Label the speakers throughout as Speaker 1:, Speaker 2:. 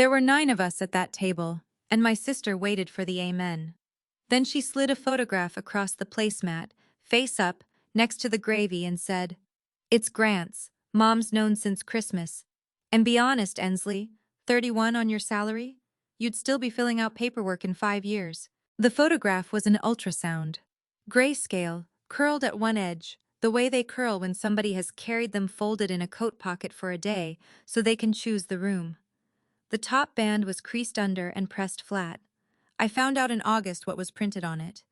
Speaker 1: There were 9 of us at that table, and my sister waited for the amen. Then she slid a photograph across the placemat, face up, next to the gravy and said, "It's Grant's. Mom's known since Christmas. And be honest, Ensley, 31 on your salary? You'd still be filling out paperwork in 5 years." The photograph was an ultrasound. Grayscale, curled at one edge, the way they curl when somebody has carried them folded in a coat pocket for a day so they can choose the room. The top band was creased under and pressed flat. I found out in August what was printed on it.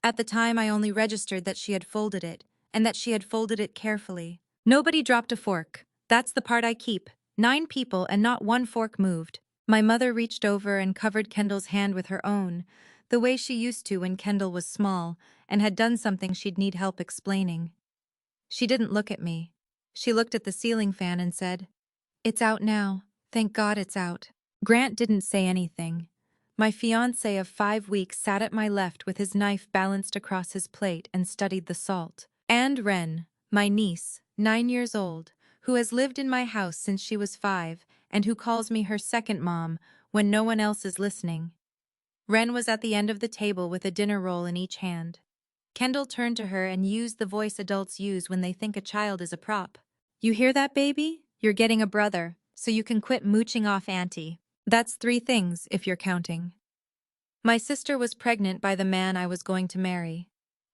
Speaker 1: At the time, I only registered that she had folded it, and that she had folded it carefully. Nobody dropped a fork. That's the part I keep. 9 people and not one fork moved. My mother reached over and covered Kendall's hand with her own, the way she used to when Kendall was small and had done something she'd need help explaining. She didn't look at me. She looked at the ceiling fan and said, "It's out now. Thank God it's out." Grant didn't say anything. My fiancé of 5 weeks sat at my left with his knife balanced across his plate and studied the salt. And Wren, my niece, 9 years old, who has lived in my house since she was 5 and who calls me her second mom when no one else is listening. Wren was at the end of the table with a dinner roll in each hand. Kendall turned to her and used the voice adults use when they think a child is a prop. "You hear that, baby? You're getting a brother, so you can quit mooching off auntie. That's 3 things, if you're counting." My sister was pregnant by the man I was going to marry.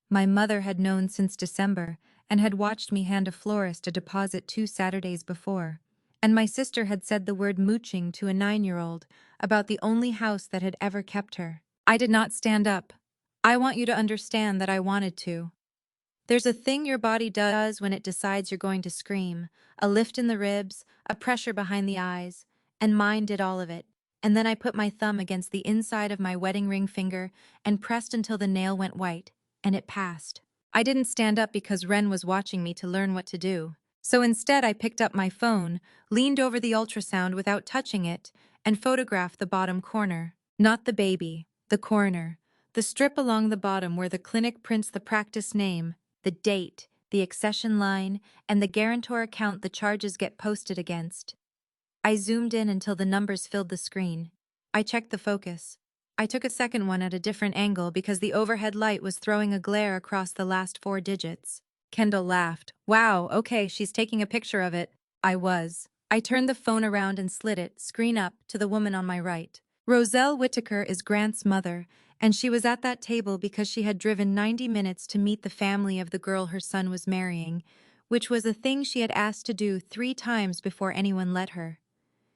Speaker 1: My mother had known since December and had watched me hand a florist a deposit 2 Saturdays before. And my sister had said the word mooching to a 9-year-old about the only house that had ever kept her. I did not stand up. I want you to understand that I wanted to. There's a thing your body does when it decides you're going to scream, a lift in the ribs, a pressure behind the eyes, and mine did all of it. And then I put my thumb against the inside of my wedding ring finger and pressed until the nail went white, and it passed. I didn't stand up because Wren was watching me to learn what to do. So instead I picked up my phone, leaned over the ultrasound without touching it, and photographed the bottom corner. Not the baby, the corner. The strip along the bottom where the clinic prints the practice name, the date, the accession line, and the guarantor account the charges get posted against. I zoomed in until the numbers filled the screen. I checked the focus. I took a second one at a different angle because the overhead light was throwing a glare across the last 4 digits. Kendall laughed. "Wow, okay, she's taking a picture of it." I was. I turned the phone around and slid it, screen up, to the woman on my right. Roselle Whittaker is Grant's mother, and she was at that table because she had driven 90 minutes to meet the family of the girl her son was marrying, which was a thing she had asked to do 3 times before anyone let her.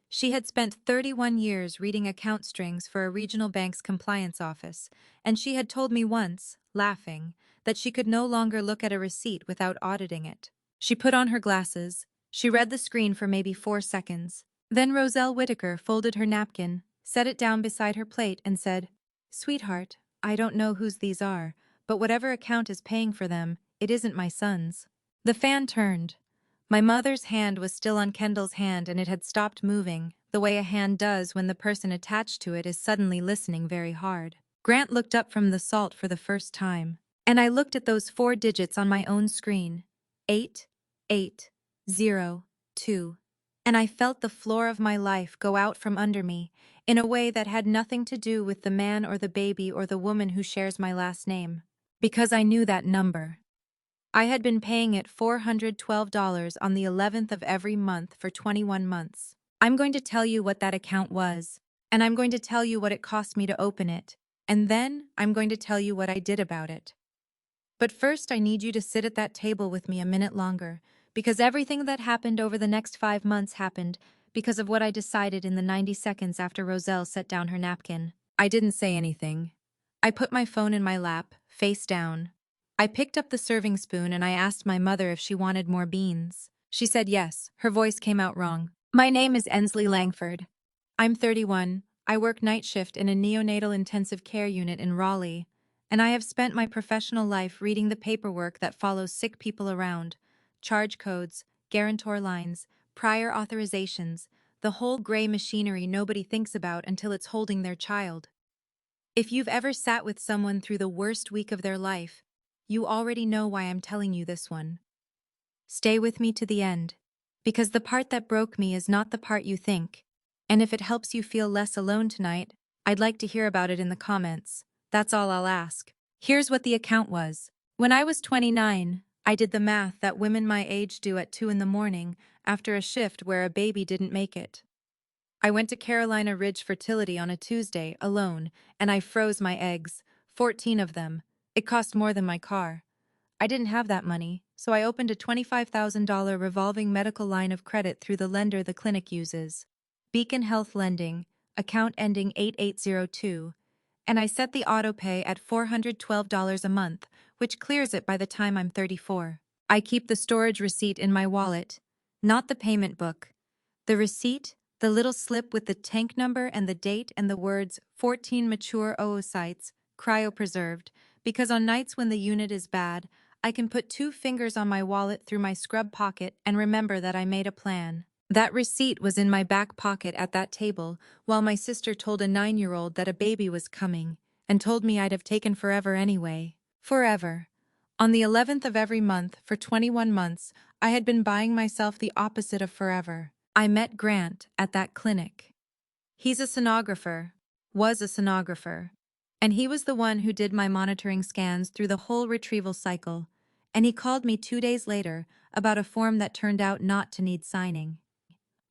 Speaker 1: She had spent 31 years reading account strings for a regional bank's compliance office, and she had told me once, laughing, that she could no longer look at a receipt without auditing it. She put on her glasses. She read the screen for maybe 4 seconds. Then Roselle Whittaker folded her napkin, set it down beside her plate, and said, "Sweetheart, I don't know whose these are, but whatever account is paying for them, it isn't my son's." The fan turned. My mother's hand was still on Kendall's hand and it had stopped moving, the way a hand does when the person attached to it is suddenly listening very hard. Grant looked up from the salt for the first time, and I looked at those 4 digits on my own screen. 8802. And I felt the floor of my life go out from under me in a way that had nothing to do with the man or the baby or the woman who shares my last name. Because I knew that number. I had been paying it $412 on the 11th of every month for 21 months. I'm going to tell you what that account was, and I'm going to tell you what it cost me to open it, and then I'm going to tell you what I did about it. But first I need you to sit at that table with me a minute longer, because everything that happened over the next 5 months happened because of what I decided in the 90 seconds after Roselle set down her napkin. I didn't say anything. I put my phone in my lap, face down. I picked up the serving spoon and I asked my mother if she wanted more beans. She said yes. Her voice came out wrong. "My name is Ensley Langford. I'm 31. I work night shift in a neonatal intensive care unit in Raleigh, and I have spent my professional life reading the paperwork that follows sick people around. Charge codes, guarantor lines, prior authorizations, the whole gray machinery nobody thinks about until it's holding their child. If you've ever sat with someone through the worst week of their life, you already know why I'm telling you this one. Stay with me to the end, because the part that broke me is not the part you think. And if it helps you feel less alone tonight, I'd like to hear about it in the comments. That's all I'll ask. Here's what the account was. When I was 29, I did the math that women my age do at 2 in the morning after a shift where a baby didn't make it. I went to Carolina Ridge Fertility on a Tuesday, alone, and I froze my eggs, 14 of them. It cost more than my car. I didn't have that money, so I opened a $25,000 revolving medical line of credit through the lender the clinic uses. Beacon Health Lending, account ending 8802, and I set the auto pay at $412 a month, which clears it by the time I'm 34. I keep the storage receipt in my wallet, not the payment book. The receipt, the little slip with the tank number and the date and the words 14 mature oocytes, cryopreserved, because on nights when the unit is bad, I can put 2 fingers on my wallet through my scrub pocket and remember that I made a plan. That receipt was in my back pocket at that table while my sister told a 9-year-old that a baby was coming and told me I'd have taken forever anyway. Forever. On the 11th of every month for 21 months, I had been buying myself the opposite of forever. I met Grant at that clinic. He's a sonographer, was a sonographer, and he was the one who did my monitoring scans through the whole retrieval cycle, and he called me 2 days later about a form that turned out not to need signing.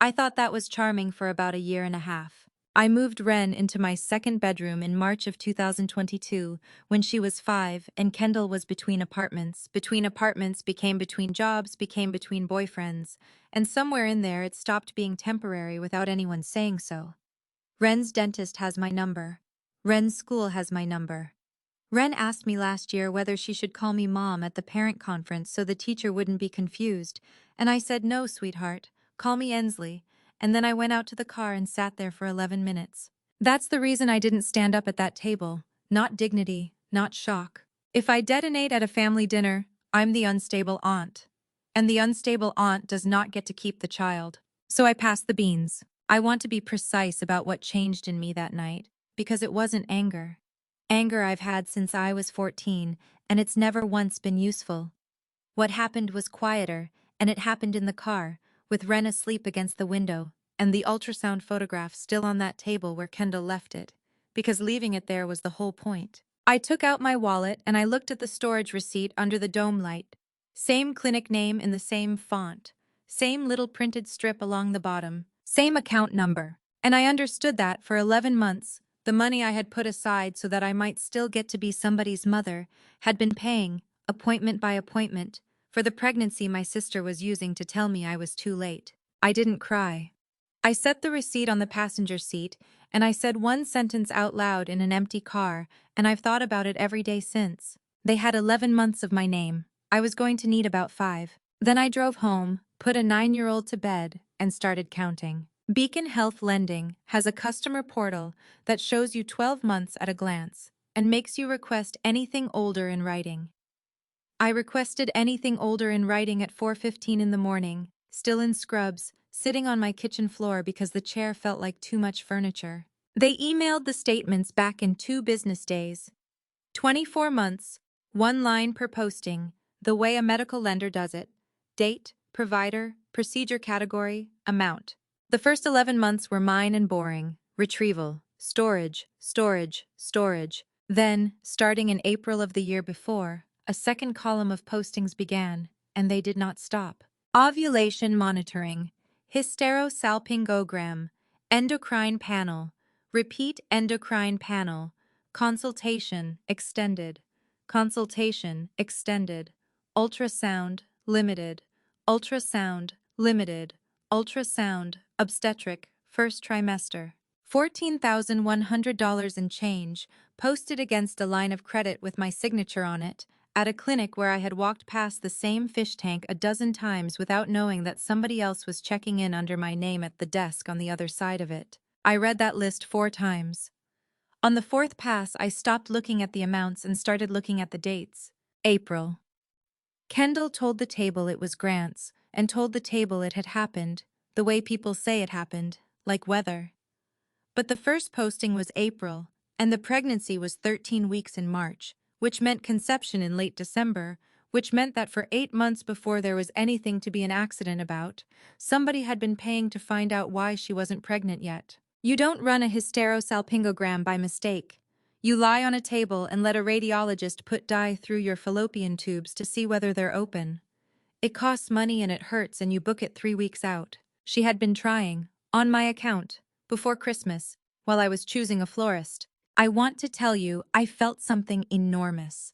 Speaker 1: I thought that was charming for about a year and a half. I moved Ren into my second bedroom in March of 2022 when she was 5 and Kendall was between apartments. Between apartments became between jobs, became between boyfriends, and somewhere in there it stopped being temporary without anyone saying so. Ren's dentist has my number. Ren's school has my number. Ren asked me last year whether she should call me mom at the parent conference so the teacher wouldn't be confused, and I said no, sweetheart, call me Ensley, and then I went out to the car and sat there for 11 minutes. That's the reason I didn't stand up at that table. Not dignity, not shock. If I detonate at a family dinner, I'm the unstable aunt. And the unstable aunt does not get to keep the child. So I pass the beans. I want to be precise about what changed in me that night, because it wasn't anger. Anger I've had since I was 14, and it's never once been useful. What happened was quieter, and it happened in the car, with Ren asleep against the window, and the ultrasound photograph still on that table where Kendall left it, because leaving it there was the whole point. I took out my wallet and I looked at the storage receipt under the dome light. Same clinic name in the same font, same little printed strip along the bottom, same account number. And I understood that for 11 months, the money I had put aside so that I might still get to be somebody's mother had been paying, appointment by appointment, for the pregnancy my sister was using to tell me I was too late. I didn't cry. I set the receipt on the passenger seat, and I said one sentence out loud in an empty car, and I've thought about it every day since. They had 11 months of my name. I was going to need about 5. Then I drove home, put a 9-year-old to bed, and started counting. Beacon Health Lending has a customer portal that shows you 12 months at a glance and makes you request anything older in writing. I requested anything older in writing at 4:15 in the morning, still in scrubs, sitting on my kitchen floor because the chair felt like too much furniture. They emailed the statements back in 2 business days. 24 months, 1 line per posting, the way a medical lender does it. Date, provider, procedure category, amount. The first 11 months were mine and boring. Retrieval, storage, storage, storage. Then, starting in April of the year before, a second column of postings began, and they did not stop. Ovulation monitoring, hysterosalpingogram, endocrine panel, repeat endocrine panel, consultation extended, ultrasound limited, ultrasound limited, ultrasound obstetric first trimester. $14,100 and change, posted against a line of credit with my signature on it, at a clinic where I had walked past the same fish tank a dozen times without knowing that somebody else was checking in under my name at the desk on the other side of it. I read that list 4 times. On the 4th pass, I stopped looking at the amounts and started looking at the dates. April. Kendall told the table it was Grant's, and told the table it had happened, the way people say it happened, like weather. But the first posting was April, and the pregnancy was 13 weeks in March, which meant conception in late December, which meant that for 8 months before there was anything to be an accident about, somebody had been paying to find out why she wasn't pregnant yet. You don't run a hysterosalpingogram by mistake. You lie on a table and let a radiologist put dye through your fallopian tubes to see whether they're open. It costs money and it hurts, and you book it 3 weeks out. She had been trying, on my account, before Christmas, while I was choosing a florist. I want to tell you, I felt something enormous.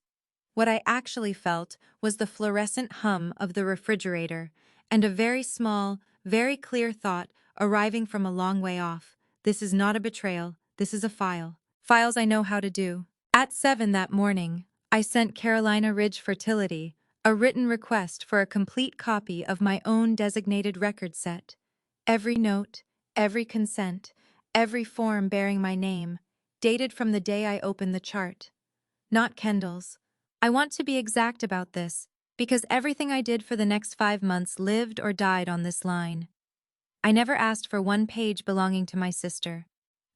Speaker 1: What I actually felt was the fluorescent hum of the refrigerator, and a very small, very clear thought arriving from a long way off. This is not a betrayal, this is a file. Files I know how to do. At 7 that morning, I sent Carolina Ridge Fertility a written request for a complete copy of my own designated record set. Every note, every consent, every form bearing my name, dated from the day I opened the chart. Not Kendall's. I want to be exact about this, because everything I did for the next 5 months lived or died on this line. I never asked for one page belonging to my sister.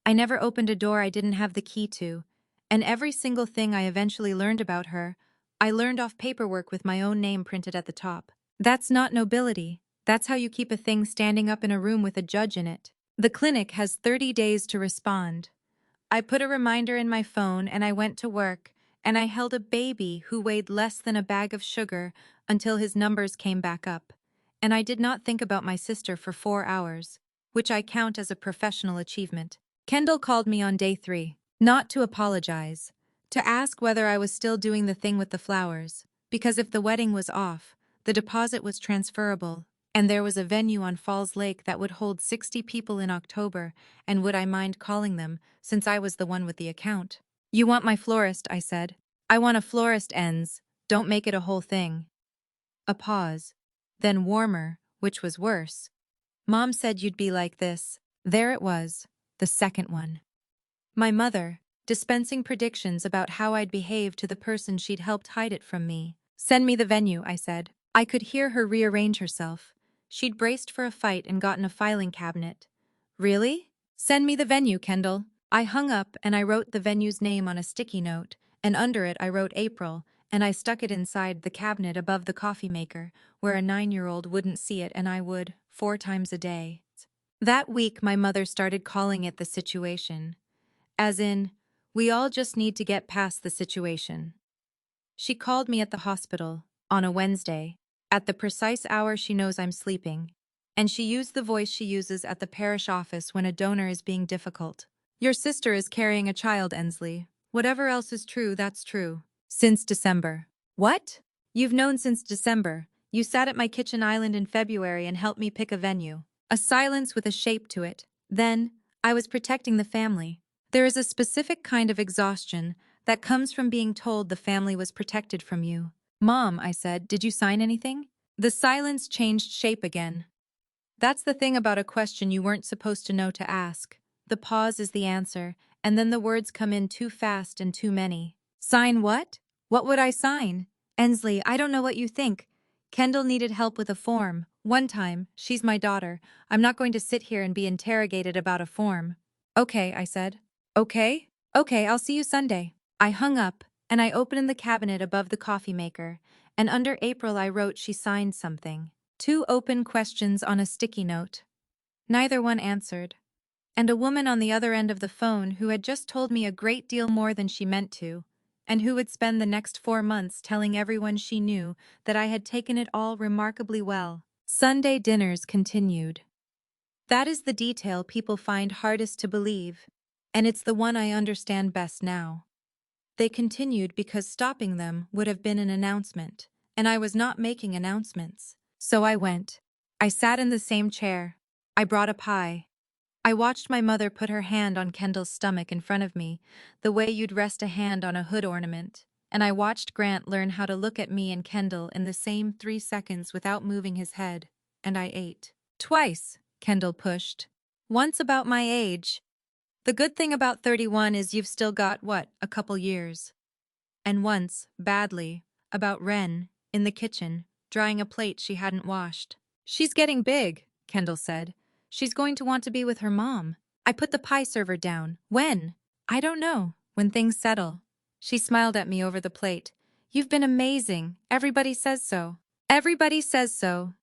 Speaker 1: I never opened a door I didn't have the key to, and every single thing I eventually learned about her, I learned off paperwork with my own name printed at the top. That's not nobility. That's how you keep a thing standing up in a room with a judge in it. The clinic has 30 days to respond. I put a reminder in my phone and I went to work, and I held a baby who weighed less than a bag of sugar until his numbers came back up. And I did not think about my sister for 4 hours, which I count as a professional achievement. Kendall called me on day 3, not to apologize, to ask whether I was still doing the thing with the flowers, because if the wedding was off, the deposit was transferable, and there was a venue on Falls Lake that would hold 60 people in October, and would I mind calling them, since I was the one with the account? You want my florist, I said. I want a florist ends, don't make it a whole thing. A pause. Then warmer, which was worse. Mom said you'd be like this. There it was, the second one. My mother, dispensing predictions about how I'd behave to the person she'd helped hide it from me. Send me the venue, I said. I could hear her rearrange herself. She'd braced for a fight and gotten a filing cabinet. Really? Send me the venue, Kendall. I hung up and I wrote the venue's name on a sticky note, and under it I wrote April, and I stuck it inside the cabinet above the coffee maker, where a 9-year-old wouldn't see it and I would, 4 times a day. That week my mother started calling it the situation. As in, we all just need to get past the situation. She called me at the hospital, on a Wednesday, at the precise hour she knows I'm sleeping, and she used the voice she uses at the parish office when a donor is being difficult. Your sister is carrying a child, Ensley. Whatever else is true, that's true. Since December. What? You've known since December. You sat at my kitchen island in February and helped me pick a venue. A silence with a shape to it. Then, I was protecting the family. There is a specific kind of exhaustion that comes from being told the family was protected from you. Mom, I said, did you sign anything? The silence changed shape again. That's the thing about a question you weren't supposed to know to ask. The pause is the answer, and then the words come in too fast and too many. Sign what? What would I sign? Ensley, I don't know what you think. Kendall needed help with a form. One time, she's my daughter. I'm not going to sit here and be interrogated about a form. Okay, I said. Okay? Okay, I'll see you Sunday. I hung up, and I opened the cabinet above the coffee maker, and under April I wrote she signed something. 2 open questions on a sticky note. Neither one answered. And a woman on the other end of the phone who had just told me a great deal more than she meant to, and who would spend the next 4 months telling everyone she knew that I had taken it all remarkably well. Sunday dinners continued. That is the detail people find hardest to believe, and it's the one I understand best now. They continued because stopping them would have been an announcement, and I was not making announcements. So I went. I sat in the same chair. I brought a pie. I watched my mother put her hand on Kendall's stomach in front of me, the way you'd rest a hand on a hood ornament, and I watched Grant learn how to look at me and Kendall in the same 3 seconds without moving his head, and I ate. Twice, Kendall pushed. Once about my age. The good thing about 31 is you've still got, what, a couple years. And once, badly, about Wren, in the kitchen, drying a plate she hadn't washed. She's getting big, Kendall said. She's going to want to be with her mom. I put the pie server down. When? I don't know. When things settle. She smiled at me over the plate. You've been amazing. Everybody says so. Everybody says so.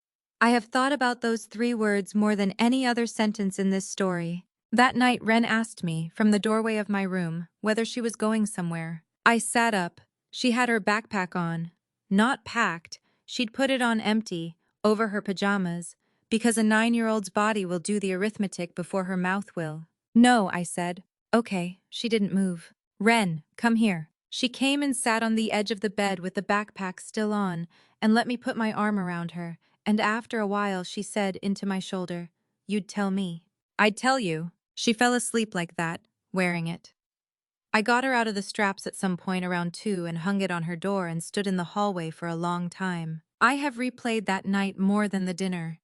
Speaker 1: I have thought about those 3 words more than any other sentence in this story. That night, Ren asked me, from the doorway of my room, whether she was going somewhere. I sat up. She had her backpack on. Not packed. She'd put it on empty, over her pajamas, because a 9-year-old's body will do the arithmetic before her mouth will. No, I said. Okay, she didn't move. Ren, come here. She came and sat on the edge of the bed with the backpack still on, and let me put my arm around her, and after a while she said into my shoulder, "You'd tell me." "I'd tell you." She fell asleep like that, wearing it. I got her out of the straps at some point around 2 and hung it on her door and stood in the hallway for a long time. I have replayed that night more than the dinner.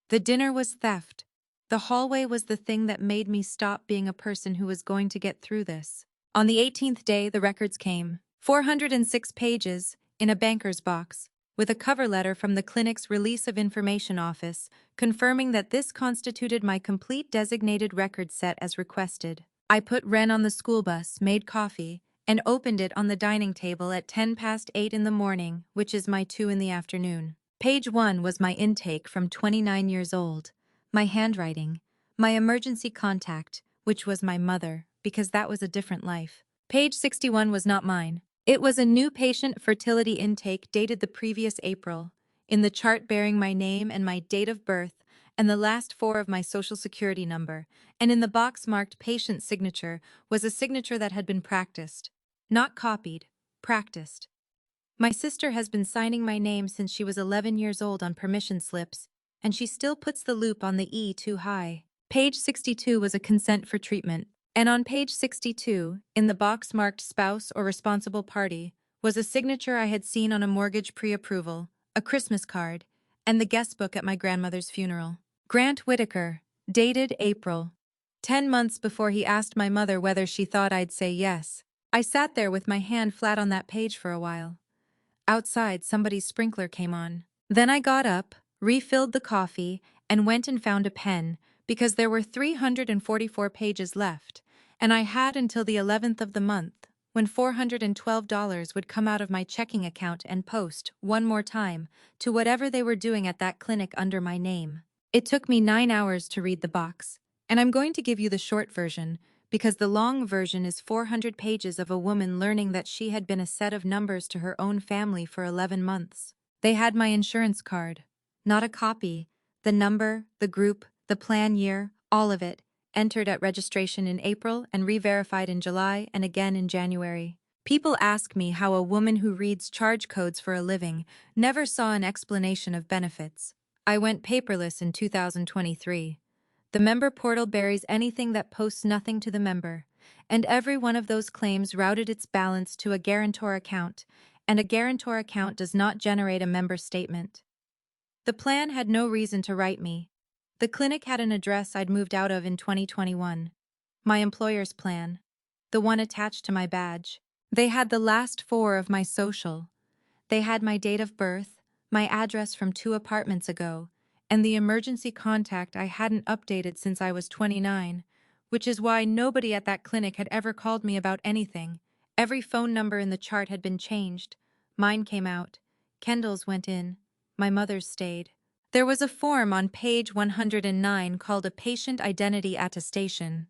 Speaker 1: The dinner was theft. The hallway was the thing that made me stop being a person who was going to get through this. On the 18th day, the records came. 406 pages, in a banker's box, with a cover letter from the clinic's Release of Information office, confirming that this constituted my complete designated record set as requested. I put Ren on the school bus, made coffee, and opened it on the dining table at 8:10 in the morning, which is my 2 in the afternoon. Page 1 was my intake from 29 years old, my handwriting, my emergency contact, which was my mother, because that was a different life. Page 61 was not mine. It was a new patient fertility intake dated the previous April, in the chart bearing my name and my date of birth and the last 4 of my social security number, and in the box marked patient signature was a signature that had been practiced. Not copied, practiced. My sister has been signing my name since she was 11 years old on permission slips, and she still puts the loop on the E too high. Page 62 was a consent for treatment, and on page 62, in the box marked spouse or responsible party, was a signature I had seen on a mortgage pre-approval, a Christmas card, and the guest book at my grandmother's funeral. Grant Whitaker, dated April. 10 months before he asked my mother whether she thought I'd say yes. I sat there with my hand flat on that page for a while. Outside, somebody's sprinkler came on. Then I got up, refilled the coffee, and went and found a pen, because there were 344 pages left, and I had until the 11th of the month, when $412 would come out of my checking account and post, one more time, to whatever they were doing at that clinic under my name. It took me 9 hours to read the box, and I'm going to give you the short version, because the long version is 400 pages of a woman learning that she had been a set of numbers to her own family for 11 months. They had my insurance card. Not a copy. The number, the group, the plan year, all of it, entered at registration in April and re-verified in July and again in January. People ask me how a woman who reads charge codes for a living never saw an explanation of benefits. I went paperless in 2023. The member portal buries anything that posts nothing to the member, and every one of those claims routed its balance to a guarantor account, and a guarantor account does not generate a member statement. The plan had no reason to write me. The clinic had an address I'd moved out of in 2021. My employer's plan. The one attached to my badge. They had the last 4 of my social. They had my date of birth, my address from 2 apartments ago, and the emergency contact I hadn't updated since I was 29, which is why nobody at that clinic had ever called me about anything. Every phone number in the chart had been changed. Mine came out. Kendall's went in. My mother's stayed. There was a form on page 109 called a patient identity attestation.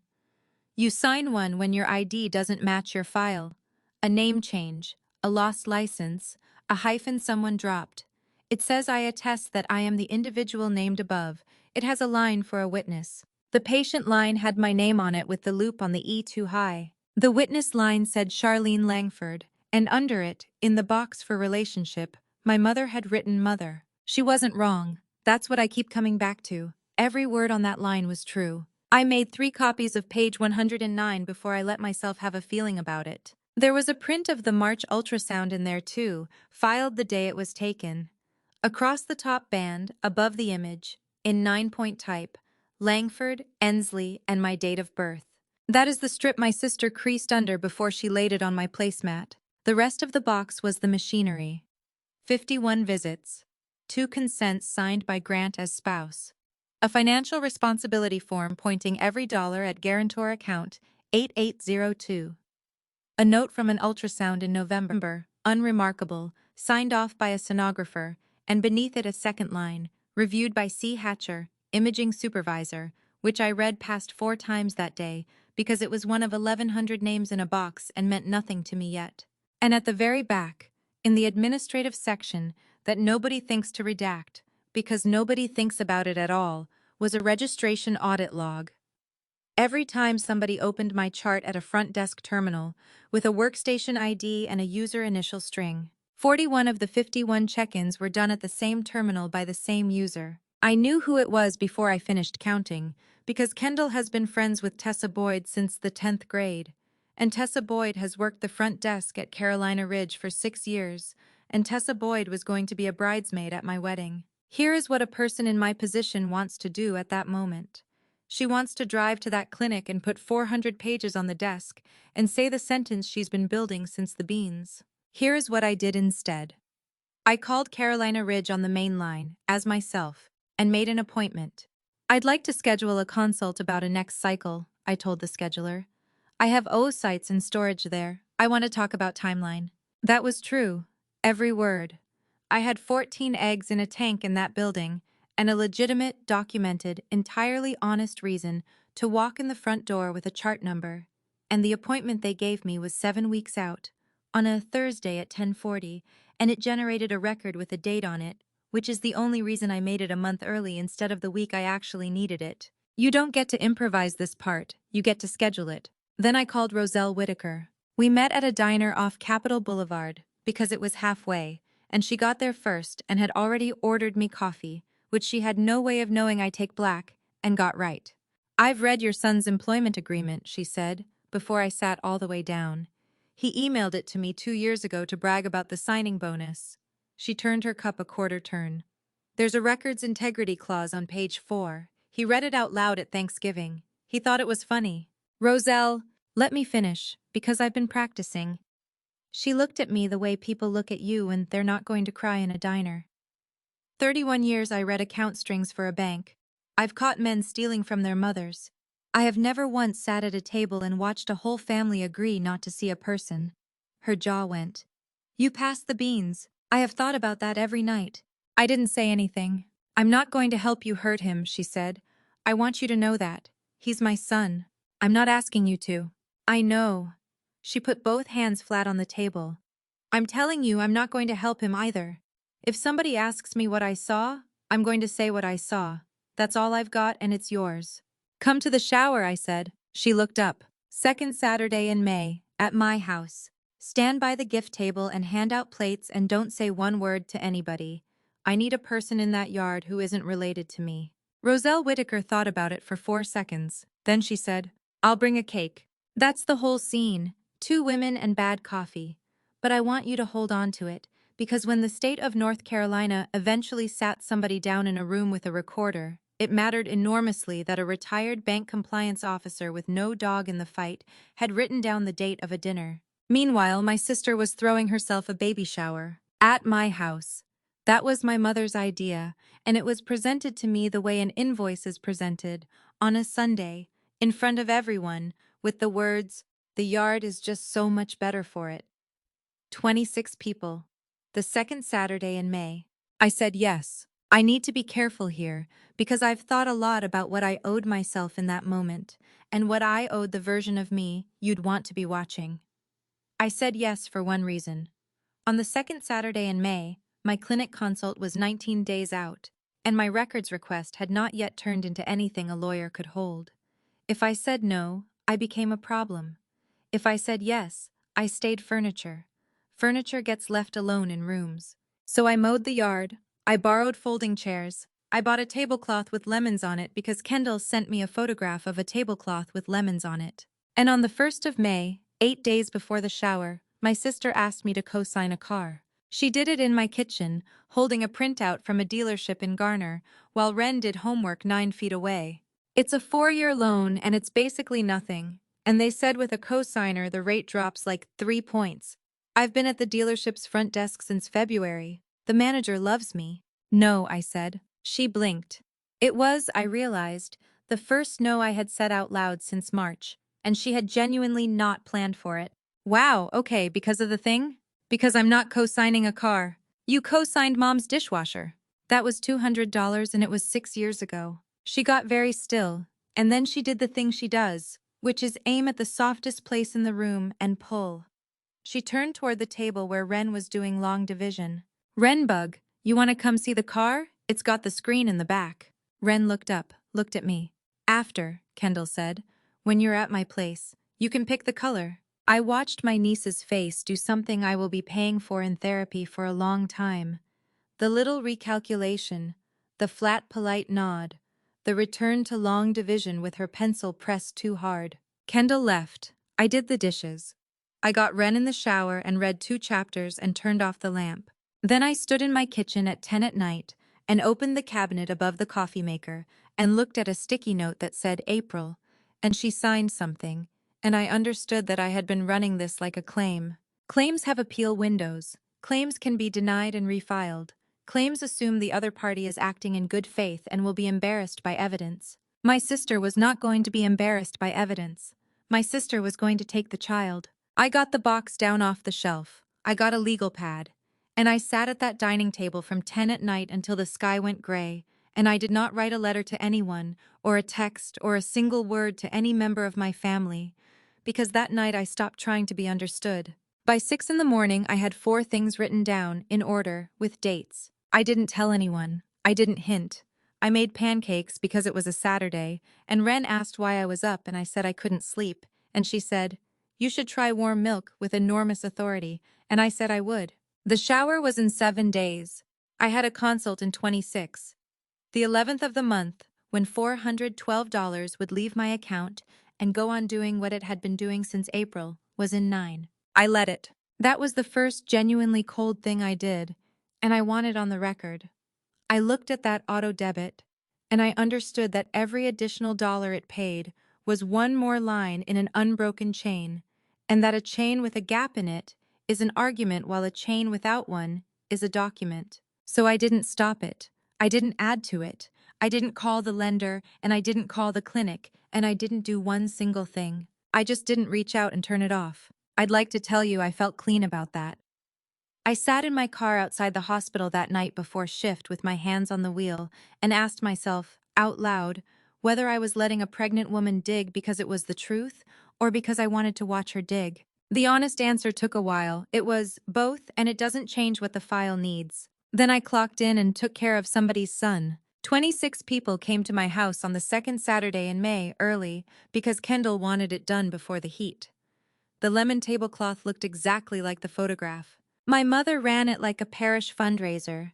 Speaker 1: You sign one when your ID doesn't match your file. A name change, a lost license, a hyphen someone dropped. It says I attest that I am the individual named above. It has a line for a witness. The patient line had my name on it with the loop on the E too high. The witness line said Charlene Langford, and under it, in the box for relationship, my mother had written mother. She wasn't wrong. That's what I keep coming back to. Every word on that line was true. I made 3 copies of page 109 before I let myself have a feeling about it. There was a print of the March ultrasound in there too, filed the day it was taken. Across the top band, above the image, in 9-point type, Langford, Ensley, and my date of birth. That is the strip my sister creased under before she laid it on my placemat. The rest of the box was the machinery. 51 visits. 2 consents signed by Grant as spouse. A financial responsibility form pointing every dollar at guarantor account 8802. A note from an ultrasound in November. unremarkable, signed off by a sonographer, and beneath it a second line, reviewed by C. Hatcher, imaging supervisor, which I read past 4 times that day because it was one of 1,100 names in a box and meant nothing to me yet. And at the very back, in the administrative section that nobody thinks to redact, because nobody thinks about it at all, was a registration audit log. Every time somebody opened my chart at a front desk terminal, with a workstation ID and a user initial string, 41 of the 51 check-ins were done at the same terminal by the same user. I knew who it was before I finished counting, because Kendall has been friends with Tessa Boyd since the 10th grade, and Tessa Boyd has worked the front desk at Carolina Ridge for 6 years, and Tessa Boyd was going to be a bridesmaid at my wedding. Here is what a person in my position wants to do at that moment. She wants to drive to that clinic and put 400 pages on the desk and say the sentence she's been building since the beans. Here is what I did instead. I called Carolina Ridge on the main line, as myself, and made an appointment. I'd like to schedule a consult about a next cycle, I told the scheduler. I have oocytes in storage there. I want to talk about timeline. That was true. Every word. I had 14 eggs in a tank in that building, and a legitimate, documented, entirely honest reason to walk in the front door with a chart number. And the appointment they gave me was 7 weeks out, on a Thursday at 10:40, and it generated a record with a date on it, which is the only reason I made it a month early instead of the week I actually needed it. You don't get to improvise this part, you get to schedule it. Then I called Roselle Whitaker. We met at a diner off Capitol Boulevard, because it was halfway, and she got there first and had already ordered me coffee, which she had no way of knowing I take black, and got right. I've read your son's employment agreement, she said, before I sat all the way down. He emailed it to me 2 years ago to brag about the signing bonus. She turned her cup a quarter turn. There's a records integrity clause on page 4. He read it out loud at Thanksgiving. He thought it was funny. Roselle, let me finish, because I've been practicing. She looked at me the way people look at you when they're not going to cry in a diner. 31 years I read account strings for a bank. I've caught men stealing from their mothers. I have never once sat at a table and watched a whole family agree not to see a person. Her jaw went. You passed the beans. I have thought about that every night. I didn't say anything. I'm not going to help you hurt him, she said. I want you to know that. He's my son. I'm not asking you to. I know. She put both hands flat on the table. I'm telling you I'm not going to help him either. If somebody asks me what I saw, I'm going to say what I saw. That's all I've got and it's yours. Come to the shower, I said. She looked up. Second Saturday in May, at my house. Stand by the gift table and hand out plates and don't say one word to anybody. I need a person in that yard who isn't related to me. Roselle Whitaker thought about it for 4 seconds. Then she said, I'll bring a cake. That's the whole scene. 2 women and bad coffee. But I want you to hold on to it, because when the state of North Carolina eventually sat somebody down in a room with a recorder, it mattered enormously that a retired bank compliance officer with no dog in the fight had written down the date of a dinner. Meanwhile, my sister was throwing herself a baby shower. At my house. That was my mother's idea, and it was presented to me the way an invoice is presented, on a Sunday, in front of everyone, with the words, the yard is just so much better for it. 26 people. The second Saturday in May. I said yes. I need to be careful here, because I've thought a lot about what I owed myself in that moment, and what I owed the version of me you'd want to be watching. I said yes for one reason. On the second Saturday in May, my clinic consult was 19 days out, and my records request had not yet turned into anything a lawyer could hold. If I said no, I became a problem. If I said yes, I stayed furniture. Furniture gets left alone in rooms. So I mowed the yard, I borrowed folding chairs, I bought a tablecloth with lemons on it because Kendall sent me a photograph of a tablecloth with lemons on it. And on the 1st of May, 8 days before the shower, my sister asked me to co-sign a car. She did it in my kitchen, holding a printout from a dealership in Garner, while Ren did homework 9 feet away. It's a 4-year loan and it's basically nothing. And they said with a co-signer the rate drops like 3 points. I've been at the dealership's front desk since February. The manager loves me. No, I said. She blinked. It was, I realized, the first no I had said out loud since March, and she had genuinely not planned for it. Wow, okay, because of the thing? Because I'm not co-signing a car. You co-signed Mom's dishwasher. That was $200 and it was 6 years ago. She got very still, and then she did the thing she does, which is aim at the softest place in the room and pull. She turned toward the table where Ren was doing long division. Ren bug, you want to come see the car? It's got the screen in the back. Ren looked up, looked at me. After, Kendall said, when you're at my place, you can pick the color. I watched my niece's face do something I will be paying for in therapy for a long time. The little recalculation, the flat polite nod, the return to long division with her pencil pressed too hard. Kendall left. I did the dishes. I got Ren in the shower and read 2 chapters and turned off the lamp. Then I stood in my kitchen at 10 at night and opened the cabinet above the coffee maker and looked at a sticky note that said April, and she signed something, and I understood that I had been running this like a claim. Claims have appeal windows. Claims can be denied and refiled. Claims assume the other party is acting in good faith and will be embarrassed by evidence. My sister was not going to be embarrassed by evidence. My sister was going to take the child. I got the box down off the shelf. I got a legal pad. And I sat at that dining table from 10 at night until the sky went gray, and I did not write a letter to anyone, or a text, or a single word to any member of my family, because that night I stopped trying to be understood. By 6 in the morning, I had 4 things written down, in order, with dates. I didn't tell anyone. I didn't hint. I made pancakes because it was a Saturday, and Ren asked why I was up and I said I couldn't sleep, and she said, "You should try warm milk," with enormous authority, and I said I would. The shower was in 7 days. I had a consult in 26. The 11th of the month, when $412 would leave my account and go on doing what it had been doing since April, was in 9. I let it. That was the first genuinely cold thing I did, and I want it on the record. I looked at that auto debit, and I understood that every additional dollar it paid was one more line in an unbroken chain, and that a chain with a gap in it is an argument while a chain without one is a document. So I didn't stop it. I didn't add to it. I didn't call the lender, and I didn't call the clinic, and I didn't do one single thing. I just didn't reach out and turn it off. I'd like to tell you I felt clean about that. I sat in my car outside the hospital that night before shift with my hands on the wheel and asked myself, out loud, whether I was letting a pregnant woman dig because it was the truth or because I wanted to watch her dig. The honest answer took a while. It was both, and it doesn't change what the file needs. Then I clocked in and took care of somebody's son. 26 people came to my house on the second Saturday in May early because Kendall wanted it done before the heat. The lemon tablecloth looked exactly like the photograph. My mother ran it like a parish fundraiser.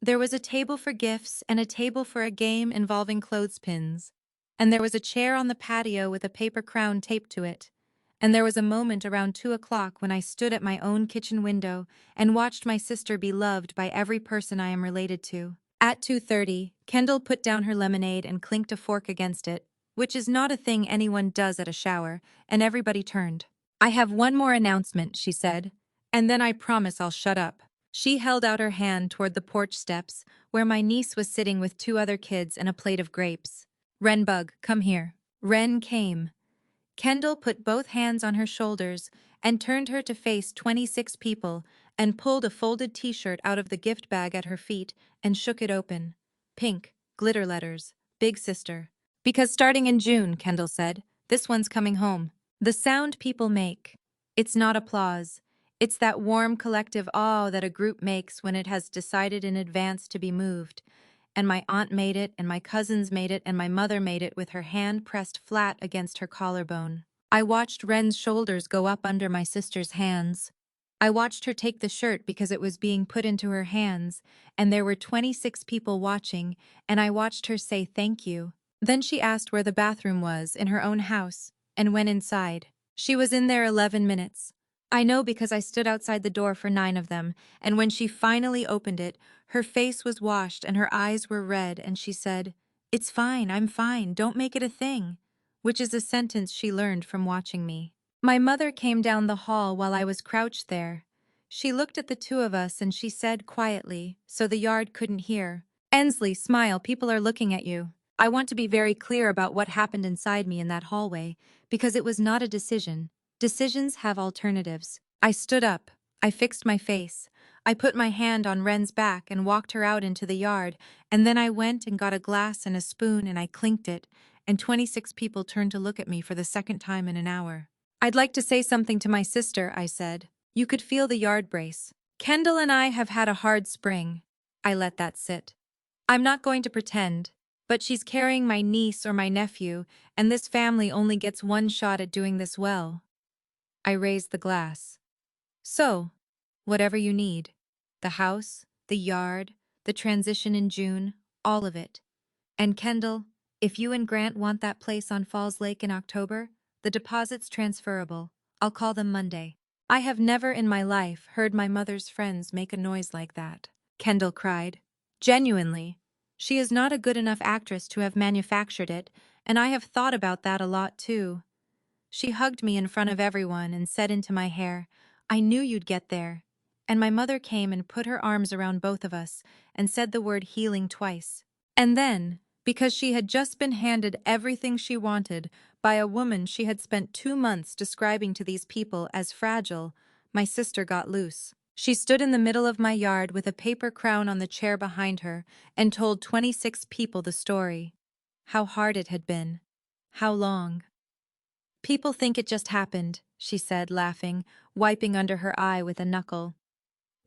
Speaker 1: There was a table for gifts and a table for a game involving clothespins. And there was a chair on the patio with a paper crown taped to it. And there was a moment around 2 o'clock when I stood at my own kitchen window and watched my sister be loved by every person I am related to. At 2:30, Kendall put down her lemonade and clinked a fork against it, which is not a thing anyone does at a shower, and everybody turned. "I have one more announcement," she said. "And then I promise I'll shut up." She held out her hand toward the porch steps, where my niece was sitting with 2 other kids and a plate of grapes. "Ren bug, come here." Ren came. Kendall put both hands on her shoulders and turned her to face 26 people and pulled a folded t-shirt out of the gift bag at her feet and shook it open. Pink, glitter letters, Big Sister. "Because starting in June," Kendall said, "this one's coming home." The sound people make. It's not applause. It's that warm collective awe that a group makes when it has decided in advance to be moved. And my aunt made it, and my cousins made it, and my mother made it with her hand pressed flat against her collarbone. I watched Ren's shoulders go up under my sister's hands. I watched her take the shirt because it was being put into her hands, and there were 26 people watching, and I watched her say thank you. Then she asked where the bathroom was in her own house, and went inside. She was in there 11 minutes. I know because I stood outside the door for 9 of them, and when she finally opened it, her face was washed and her eyes were red, and she said, "It's fine, I'm fine, don't make it a thing," which is a sentence she learned from watching me. My mother came down the hall while I was crouched there. She looked at the 2 of us and she said quietly, so the yard couldn't hear, "Ensley, smile, people are looking at you." I want to be very clear about what happened inside me in that hallway, because it was not a decision. Decisions have alternatives. I stood up. I fixed my face. I put my hand on Wren's back and walked her out into the yard, and then I went and got a glass and a spoon and I clinked it, and 26 people turned to look at me for the second time in an hour. I'd like to say something to my sister, I said. You could feel the yard brace. Kendall and I have had a hard spring. I let that sit. I'm not going to pretend, but she's carrying my niece or my nephew, and this family only gets one shot at doing this well. I raised the glass. So, whatever you need. The house, the yard, the transition in June, all of it. And Kendall, if you and Grant want that place on Falls Lake in October, the deposit's transferable. I'll call them Monday. I have never in my life heard my mother's friends make a noise like that. Kendall cried. Genuinely. She is not a good enough actress to have manufactured it, and I have thought about that a lot too. She hugged me in front of everyone and said into my hair, I knew you'd get there. And my mother came and put her arms around both of us and said the word healing twice. And then, because she had just been handed everything she wanted by a woman she had spent 2 months describing to these people as fragile, my sister got loose. She stood in the middle of my yard with a paper crown on the chair behind her and told 26 people the story. How hard it had been. How long. People think it just happened, she said, laughing, wiping under her eye with a knuckle.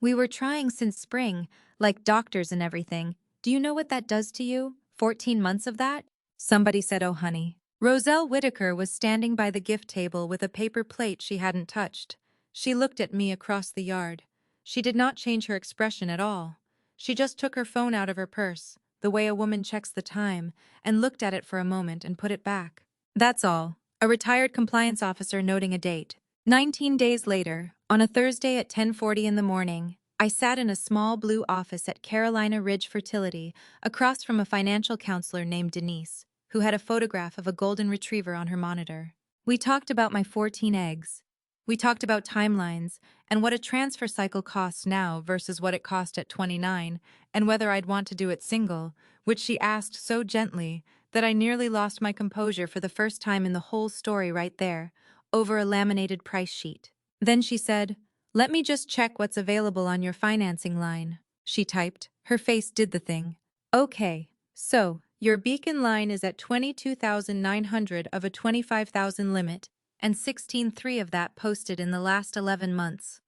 Speaker 1: We were trying since spring, like doctors and everything. Do you know what that does to you? 14 months of that? Somebody said, oh honey. Roselle Whitaker was standing by the gift table with a paper plate she hadn't touched. She looked at me across the yard. She did not change her expression at all. She just took her phone out of her purse, the way a woman checks the time, and looked at it for a moment and put it back. That's all. A retired compliance officer noting a date. 19 days later, on a Thursday at 10:40 in the morning, I sat in a small blue office at Carolina Ridge Fertility across from a financial counselor named Denise, who had a photograph of a golden retriever on her monitor. We talked about my 14 eggs. We talked about timelines and what a transfer cycle costs now versus what it cost at 29, and whether I'd want to do it single, which she asked so gently that I nearly lost my composure for the first time in the whole story right there, over a laminated price sheet. Then she said, let me just check what's available on your financing line. She typed. Her face did the thing. Okay, so, your beacon line is at 22,900 of a 25,000 limit, and 16,300 of that posted in the last 11 months.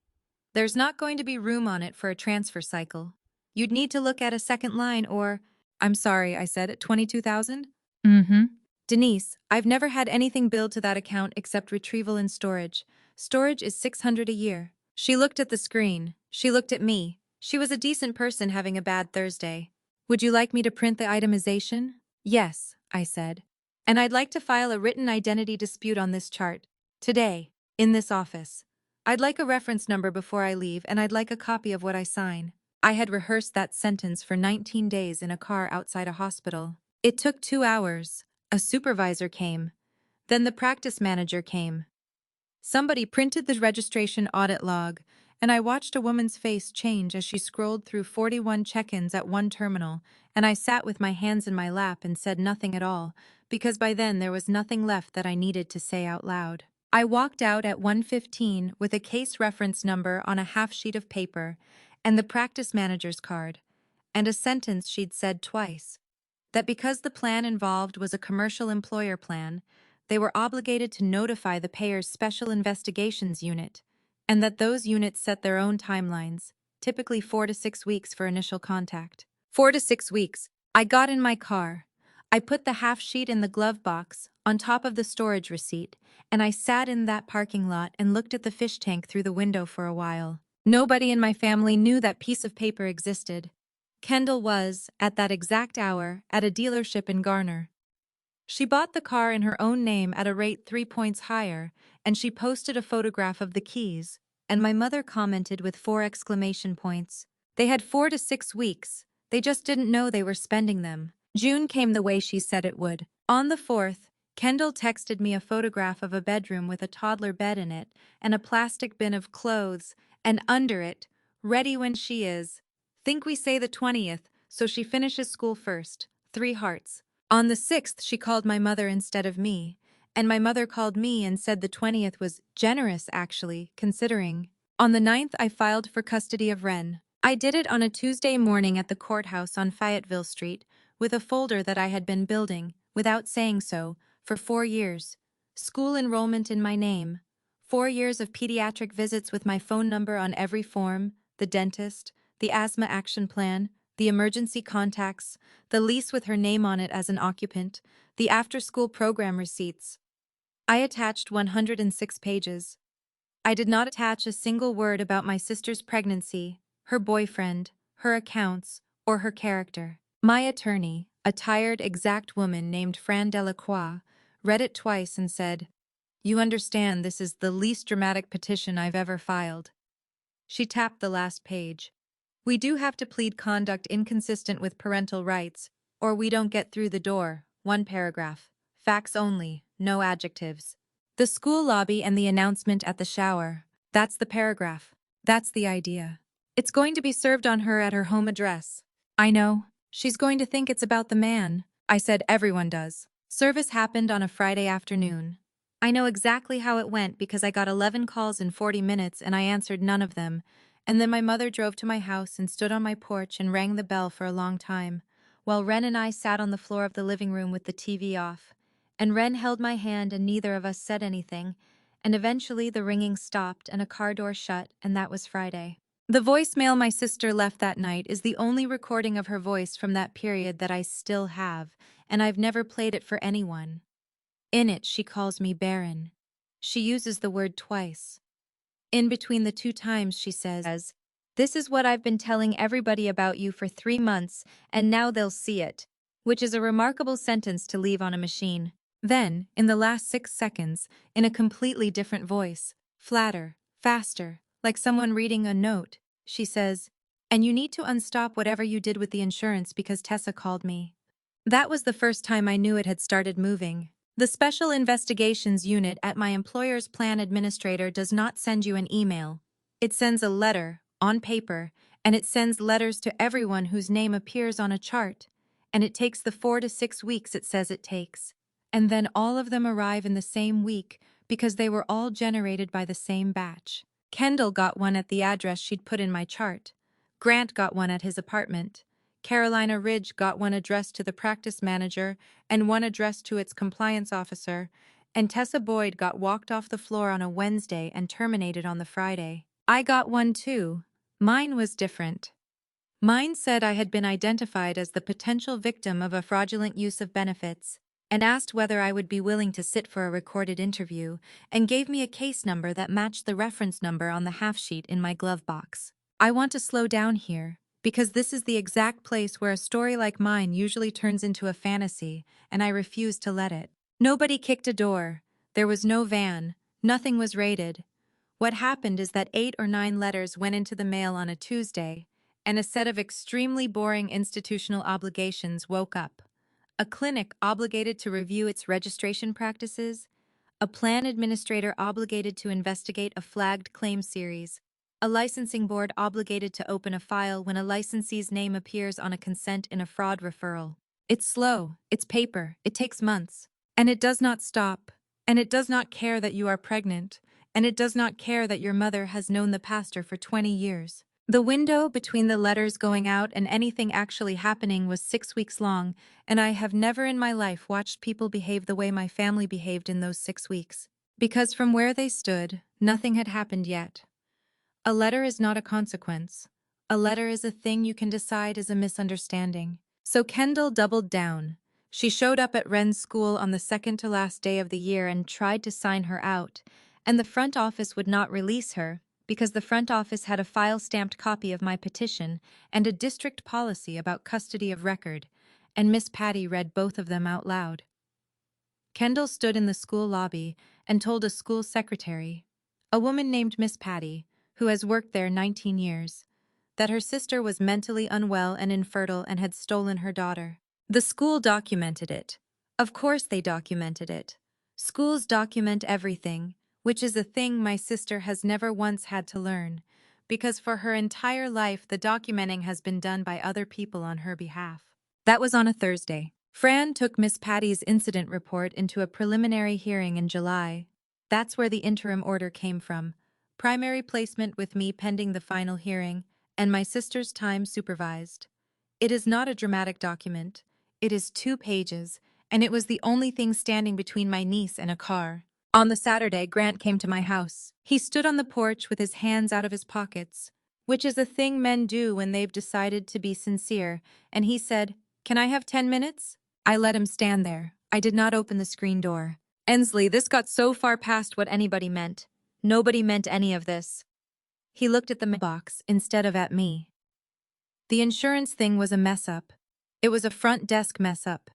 Speaker 1: There's not going to be room on it for a transfer cycle. You'd need to look at a second line or, I'm sorry, I said at 22,000? Mm-hmm. Denise, I've never had anything billed to that account except retrieval and storage. Storage is 600 a year. She looked at the screen. She looked at me. She was a decent person having a bad Thursday. Would you like me to print the itemization? Yes, I said. And I'd like to file a written identity dispute on this chart. Today, in this office. I'd like a reference number before I leave, and I'd like a copy of what I sign. I had rehearsed that sentence for 19 days in a car outside a hospital. It took 2 hours. A supervisor came. Then the practice manager came. Somebody printed the registration audit log, and I watched a woman's face change as she scrolled through 41 check-ins at one terminal, and I sat with my hands in my lap and said nothing at all, because by then there was nothing left that I needed to say out loud. I walked out at 1:15 with a case reference number on a half sheet of paper, and the practice manager's card, and a sentence she'd said twice. That because the plan involved was a commercial employer plan, they were obligated to notify the payer's special investigations unit, and that those units set their own timelines, typically 4 to 6 weeks for initial contact. 4 to 6 weeks. I got in my car. I put the half sheet in the glove box, on top of the storage receipt, and I sat in that parking lot and looked at the fish tank through the window for a while. Nobody in my family knew that piece of paper existed. Kendall was, at that exact hour, at a dealership in Garner. She bought the car in her own name at a rate 3 points higher, and she posted a photograph of the keys, and my mother commented with 4 exclamation points. They had 4 to 6 weeks. They just didn't know they were spending them. June came the way she said it would. On the 4th, Kendall texted me a photograph of a bedroom with a toddler bed in it and a plastic bin of clothes, and under it, ready when she is. Think we say the 20th, so she finishes school first. 3 hearts. On the 6th, she called my mother instead of me, and my mother called me and said the 20th was generous, actually, considering. On the 9th, I filed for custody of Ren. I did it on a Tuesday morning at the courthouse on Fayetteville Street with a folder that I had been building, without saying so, for 4 years. School enrollment in my name. 4 years of pediatric visits with my phone number on every form, the dentist, the asthma action plan, the emergency contacts, the lease with her name on it as an occupant, the after-school program receipts. I attached 106 pages. I did not attach a single word about my sister's pregnancy, her boyfriend, her accounts, or her character. My attorney, a tired, exact woman named Fran Delacroix, read it twice and said, "You understand this is the least dramatic petition I've ever filed." She tapped the last page. "We do have to plead conduct inconsistent with parental rights, or we don't get through the door." One paragraph. Facts only, no adjectives. The school lobby and the announcement at the shower. That's the paragraph. That's the idea. It's going to be served on her at her home address. I know. She's going to think it's about the man. I said everyone does. Service happened on a Friday afternoon. I know exactly how it went because I got 11 calls in 40 minutes and I answered none of them. And then my mother drove to my house and stood on my porch and rang the bell for a long time, while Ren and I sat on the floor of the living room with the TV off. And Ren held my hand and neither of us said anything, and eventually the ringing stopped and a car door shut, and that was Friday. The voicemail my sister left that night is the only recording of her voice from that period that I still have, and I've never played it for anyone. In it, she calls me Baron. She uses the word twice. In between the 2 times, she says, "This is what I've been telling everybody about you for 3 months, and now they'll see it," which is a remarkable sentence to leave on a machine. Then, in the last 6 seconds, in a completely different voice, flatter, faster, like someone reading a note, she says, "And you need to unstop whatever you did with the insurance because Tessa called me." That was the first time I knew it had started moving. The Special Investigations Unit at my employer's plan administrator does not send you an email. It sends a letter, on paper, and it sends letters to everyone whose name appears on a chart, and it takes the 4 to 6 weeks it says it takes. And then all of them arrive in the same week because they were all generated by the same batch. Kendall got one at the address she'd put in my chart. Grant got one at his apartment. Carolina Ridge got one addressed to the practice manager and one addressed to its compliance officer, and Tessa Boyd got walked off the floor on a Wednesday and terminated on the Friday. I got one too. Mine was different. Mine said I had been identified as the potential victim of a fraudulent use of benefits, and asked whether I would be willing to sit for a recorded interview, and gave me a case number that matched the reference number on the half sheet in my glove box. I want to slow down here, because this is the exact place where a story like mine usually turns into a fantasy, and I refuse to let it. Nobody kicked a door. There was no van. Nothing was raided. What happened is that 8 or 9 letters went into the mail on a Tuesday, and a set of extremely boring institutional obligations woke up. A clinic obligated to review its registration practices, a plan administrator obligated to investigate a flagged claim series, a licensing board obligated to open a file when a licensee's name appears on a consent in a fraud referral. It's slow, it's paper, it takes months. And it does not stop. And it does not care that you are pregnant. And it does not care that your mother has known the pastor for 20 years. The window between the letters going out and anything actually happening was 6 weeks long, and I have never in my life watched people behave the way my family behaved in those 6 weeks. Because from where they stood, nothing had happened yet. A letter is not a consequence. A letter is a thing you can decide is a misunderstanding. So Kendall doubled down. She showed up at Ren's school on the second to last day of the year and tried to sign her out, and the front office would not release her because the front office had a file-stamped copy of my petition and a district policy about custody of record, and Miss Patty read both of them out loud. Kendall stood in the school lobby and told a school secretary, a woman named Miss Patty, who has worked there 19 years, that her sister was mentally unwell and infertile and had stolen her daughter. The school documented it. Of course they documented it. Schools document everything, which is a thing my sister has never once had to learn, because for her entire life the documenting has been done by other people on her behalf. That was on a Thursday. Fran took Miss Patty's incident report into a preliminary hearing in July. That's where the interim order came from. primary placement with me pending the final hearing, and my sister's time supervised. It is not a dramatic document. It is 2 pages, and it was the only thing standing between my niece and a car. On the Saturday, Grant came to my house. He stood on the porch with his hands out of his pockets, which is a thing men do when they've decided to be sincere, and he said, "Can I have 10 minutes?" I let him stand there. I did not open the screen door. Ensley, this got so far past what anybody meant. Nobody meant any of this. He looked at the mailbox instead of at me. The insurance thing was a mess-up. It was a front desk mess-up.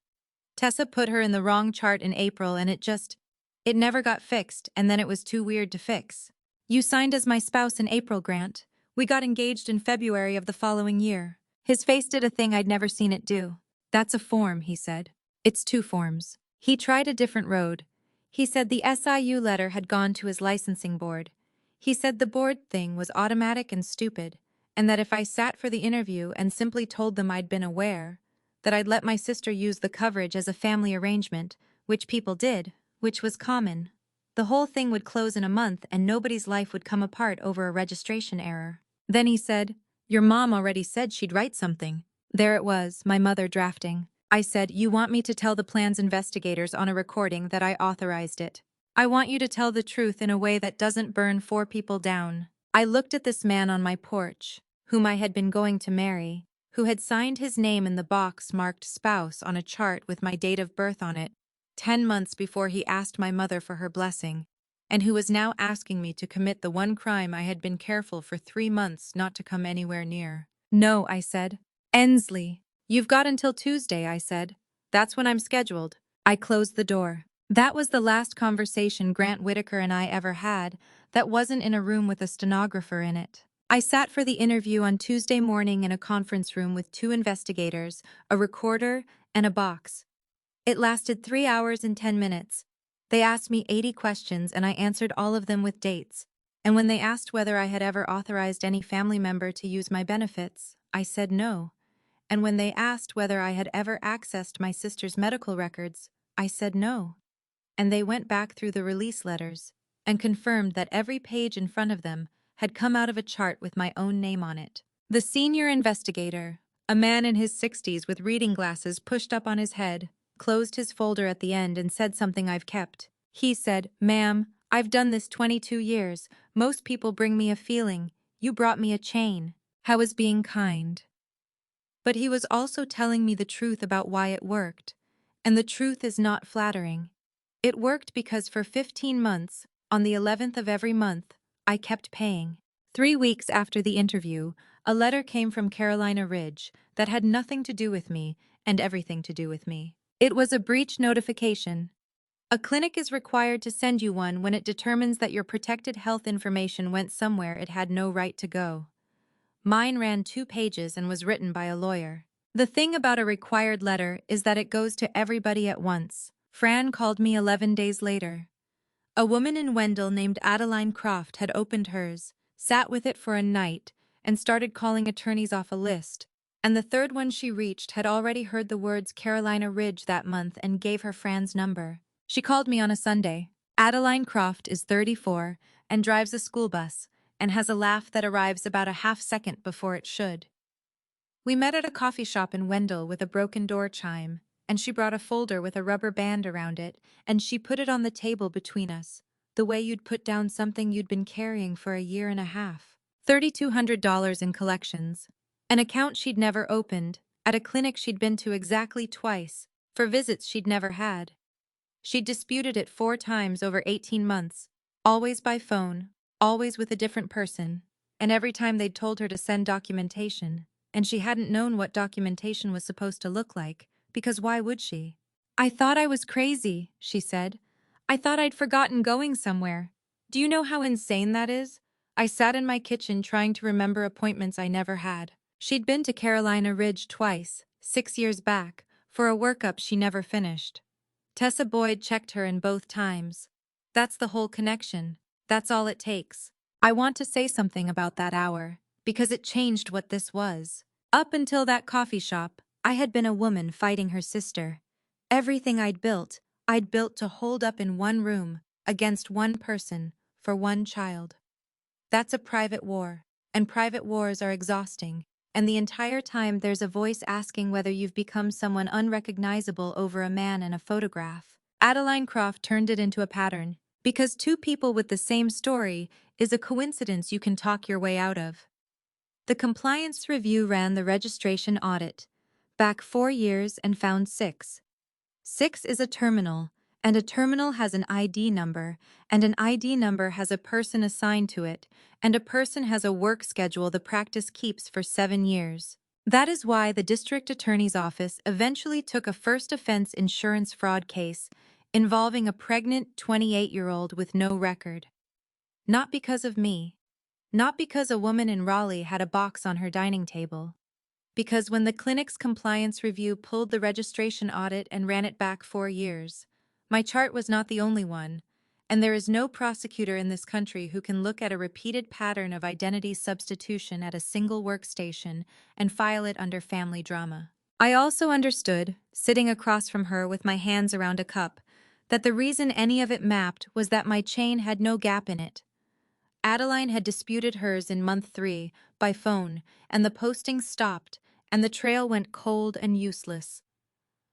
Speaker 1: Tessa put her in the wrong chart in April and it never got fixed, and then it was too weird to fix. You signed as my spouse in April, Grant. We got engaged in February of the following year. His face did a thing I'd never seen it do. That's a form, he said. It's 2 forms. He tried a different road. He said the SIU letter had gone to his licensing board. He said the board thing was automatic and stupid, and that if I sat for the interview and simply told them I'd been aware, that I'd let my sister use the coverage as a family arrangement, which people did, which was common. The whole thing would close in a month and nobody's life would come apart over a registration error. Then he said, "Your mom already said she'd write something." There it was, my mother drafting. I said, "You want me to tell the plan's investigators on a recording that I authorized it. I want you to tell the truth in a way that doesn't burn 4 people down." I looked at this man on my porch, whom I had been going to marry, who had signed his name in the box marked spouse on a chart with my date of birth on it, 10 months before he asked my mother for her blessing, and who was now asking me to commit the one crime I had been careful for 3 months not to come anywhere near. "No," I said. "Ensley, you've got until Tuesday," I said. "That's when I'm scheduled." I closed the door. That was the last conversation Grant Whitaker and I ever had that wasn't in a room with a stenographer in it. I sat for the interview on Tuesday morning in a conference room with 2 investigators, a recorder, and a box. It lasted 3 hours and 10 minutes. They asked me 80 questions and I answered all of them with dates. And when they asked whether I had ever authorized any family member to use my benefits, I said no. And when they asked whether I had ever accessed my sister's medical records, I said no. And they went back through the release letters and confirmed that every page in front of them had come out of a chart with my own name on it. The senior investigator, a man in his 60s with reading glasses pushed up on his head, closed his folder at the end and said something I've kept. He said, "Ma'am, I've done this 22 years. Most people bring me a feeling. You brought me a chain." I was being kind. But he was also telling me the truth about why it worked. And the truth is not flattering. It worked because for 15 months, on the 11th of every month, I kept paying. 3 weeks after the interview, a letter came from Carolina Ridge that had nothing to do with me and everything to do with me. It was a breach notification. A clinic is required to send you one when it determines that your protected health information went somewhere it had no right to go. Mine ran 2 pages and was written by a lawyer. The thing about a required letter is that it goes to everybody at once. Fran called me 11 days later. A woman in Wendell named Adeline Croft had opened hers, sat with it for a night, and started calling attorneys off a list, and the third one she reached had already heard the words Carolina Ridge that month and gave her Fran's number. She called me on a Sunday. Adeline Croft is 34 and drives a school bus and has a laugh that arrives about a half second before it should. We met at a coffee shop in Wendell with a broken door chime, and she brought a folder with a rubber band around it, and she put it on the table between us, the way you'd put down something you'd been carrying for a year and a half. $3,200 in collections. An account she'd never opened, at a clinic she'd been to exactly twice, for visits she'd never had. She'd disputed it 4 times over 18 months, always by phone, always with a different person, and every time they'd told her to send documentation, and she hadn't known what documentation was supposed to look like, because why would she? "I thought I was crazy," she said. "I thought I'd forgotten going somewhere. Do you know how insane that is?" I sat in my kitchen trying to remember appointments I never had. She'd been to Carolina Ridge twice, 6 years back, for a workup she never finished. Tessa Boyd checked her in both times. That's the whole connection. That's all it takes. I want to say something about that hour, because it changed what this was. Up until that coffee shop, I had been a woman fighting her sister. Everything I'd built to hold up in one room, against one person, for one child. That's a private war, and private wars are exhausting. And the entire time there's a voice asking whether you've become someone unrecognizable over a man and a photograph. Adeline Croft turned it into a pattern, because two people with the same story is a coincidence you can talk your way out of. The compliance review ran the registration audit back 4 years and found six. Six is a terminal, and a terminal has an ID number, and an ID number has a person assigned to it, and a person has a work schedule the practice keeps for 7 years. That is why the district attorney's office eventually took a first offense insurance fraud case involving a pregnant 28-year-old with no record. Not because of me. Not because a woman in Raleigh had a box on her dining table. Because when the clinic's compliance review pulled the registration audit and ran it back 4 years, my chart was not the only one, and there is no prosecutor in this country who can look at a repeated pattern of identity substitution at a single workstation and file it under family drama. I also understood, sitting across from her with my hands around a cup, that the reason any of it mapped was that my chain had no gap in it. Adeline had disputed hers in month 3 by phone, and the postings stopped, and the trail went cold and useless.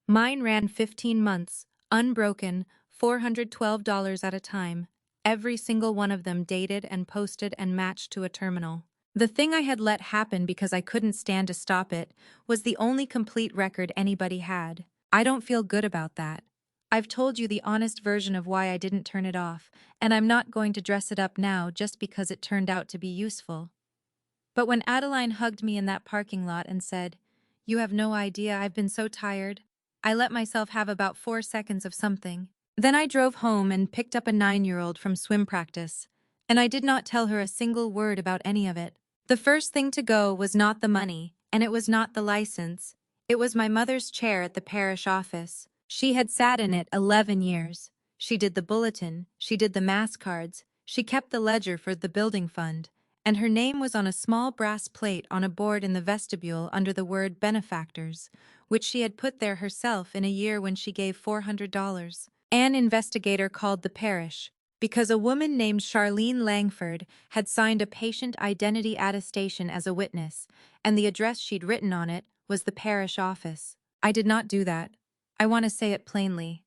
Speaker 1: Mine ran 15 months, unbroken, $412 at a time, every single one of them dated and posted and matched to a terminal. The thing I had let happen because I couldn't stand to stop it was the only complete record anybody had. I don't feel good about that. I've told you the honest version of why I didn't turn it off, and I'm not going to dress it up now just because it turned out to be useful. But when Adeline hugged me in that parking lot and said, "You have no idea, I've been so tired," I let myself have about 4 seconds of something. Then I drove home and picked up a 9-year-old from swim practice, and I did not tell her a single word about any of it. The first thing to go was not the money, and it was not the license. It was my mother's chair at the parish office. She had sat in it 11 years. She did the bulletin, she did the mass cards, she kept the ledger for the building fund, and her name was on a small brass plate on a board in the vestibule under the word benefactors, which she had put there herself in a year when she gave $400. An investigator called the parish because a woman named Charlene Langford had signed a patient identity attestation as a witness, and the address she'd written on it was the parish office. I did not do that. I want to say it plainly.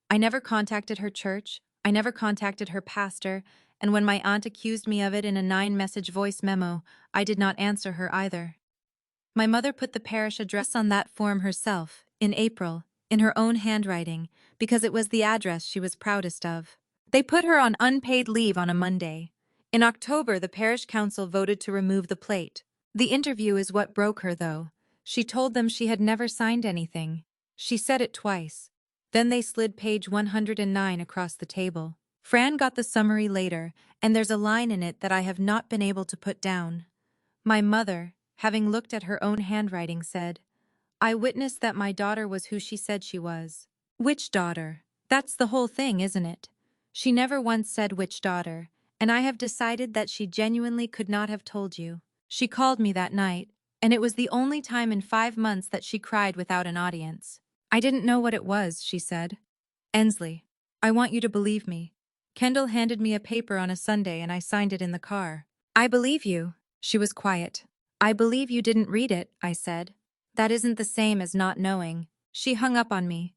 Speaker 1: I never contacted her church, I never contacted her pastor, and when my aunt accused me of it in a 9-message voice memo, I did not answer her either. My mother put the parish address on that form herself, in April, in her own handwriting, because it was the address she was proudest of. They put her on unpaid leave on a Monday. In October, the parish council voted to remove the plate. The interview is what broke her, though. She told them she had never signed anything. She said it twice. Then they slid page 109 across the table. Fran got the summary later, and there's a line in it that I have not been able to put down. My mother, having looked at her own handwriting, said, "I witnessed that my daughter was who she said she was." Which daughter? That's the whole thing, isn't it? She never once said which daughter, and I have decided that she genuinely could not have told you. She called me that night, and it was the only time in 5 months that she cried without an audience. "I didn't know what it was," she said. "Ensley, I want you to believe me. Kendall handed me a paper on a Sunday and I signed it in the car." "I believe you." She was quiet. "I believe you didn't read it," I said. "That isn't the same as not knowing." She hung up on me.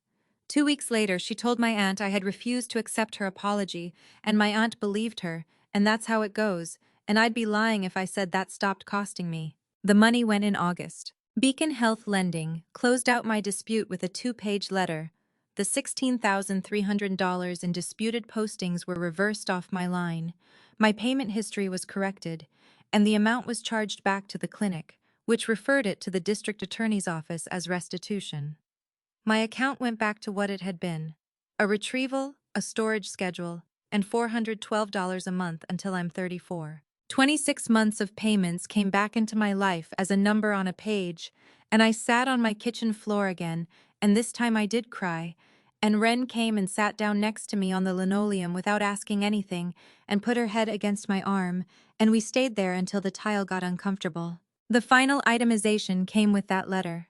Speaker 1: 2 weeks later, she told my aunt I had refused to accept her apology, and my aunt believed her, and that's how it goes, and I'd be lying if I said that stopped costing me. The money went in August. Beacon Health Lending closed out my dispute with a 2-page letter. The $16,300 in disputed postings were reversed off my line. My payment history was corrected, and the amount was charged back to the clinic, which referred it to the district attorney's office as restitution. My account went back to what it had been: a retrieval, a storage schedule, and $412 a month until I'm 34. 26 months of payments came back into my life as a number on a page, and I sat on my kitchen floor again, and this time I did cry, and Ren came and sat down next to me on the linoleum without asking anything and put her head against my arm, and we stayed there until the tile got uncomfortable. The final itemization came with that letter.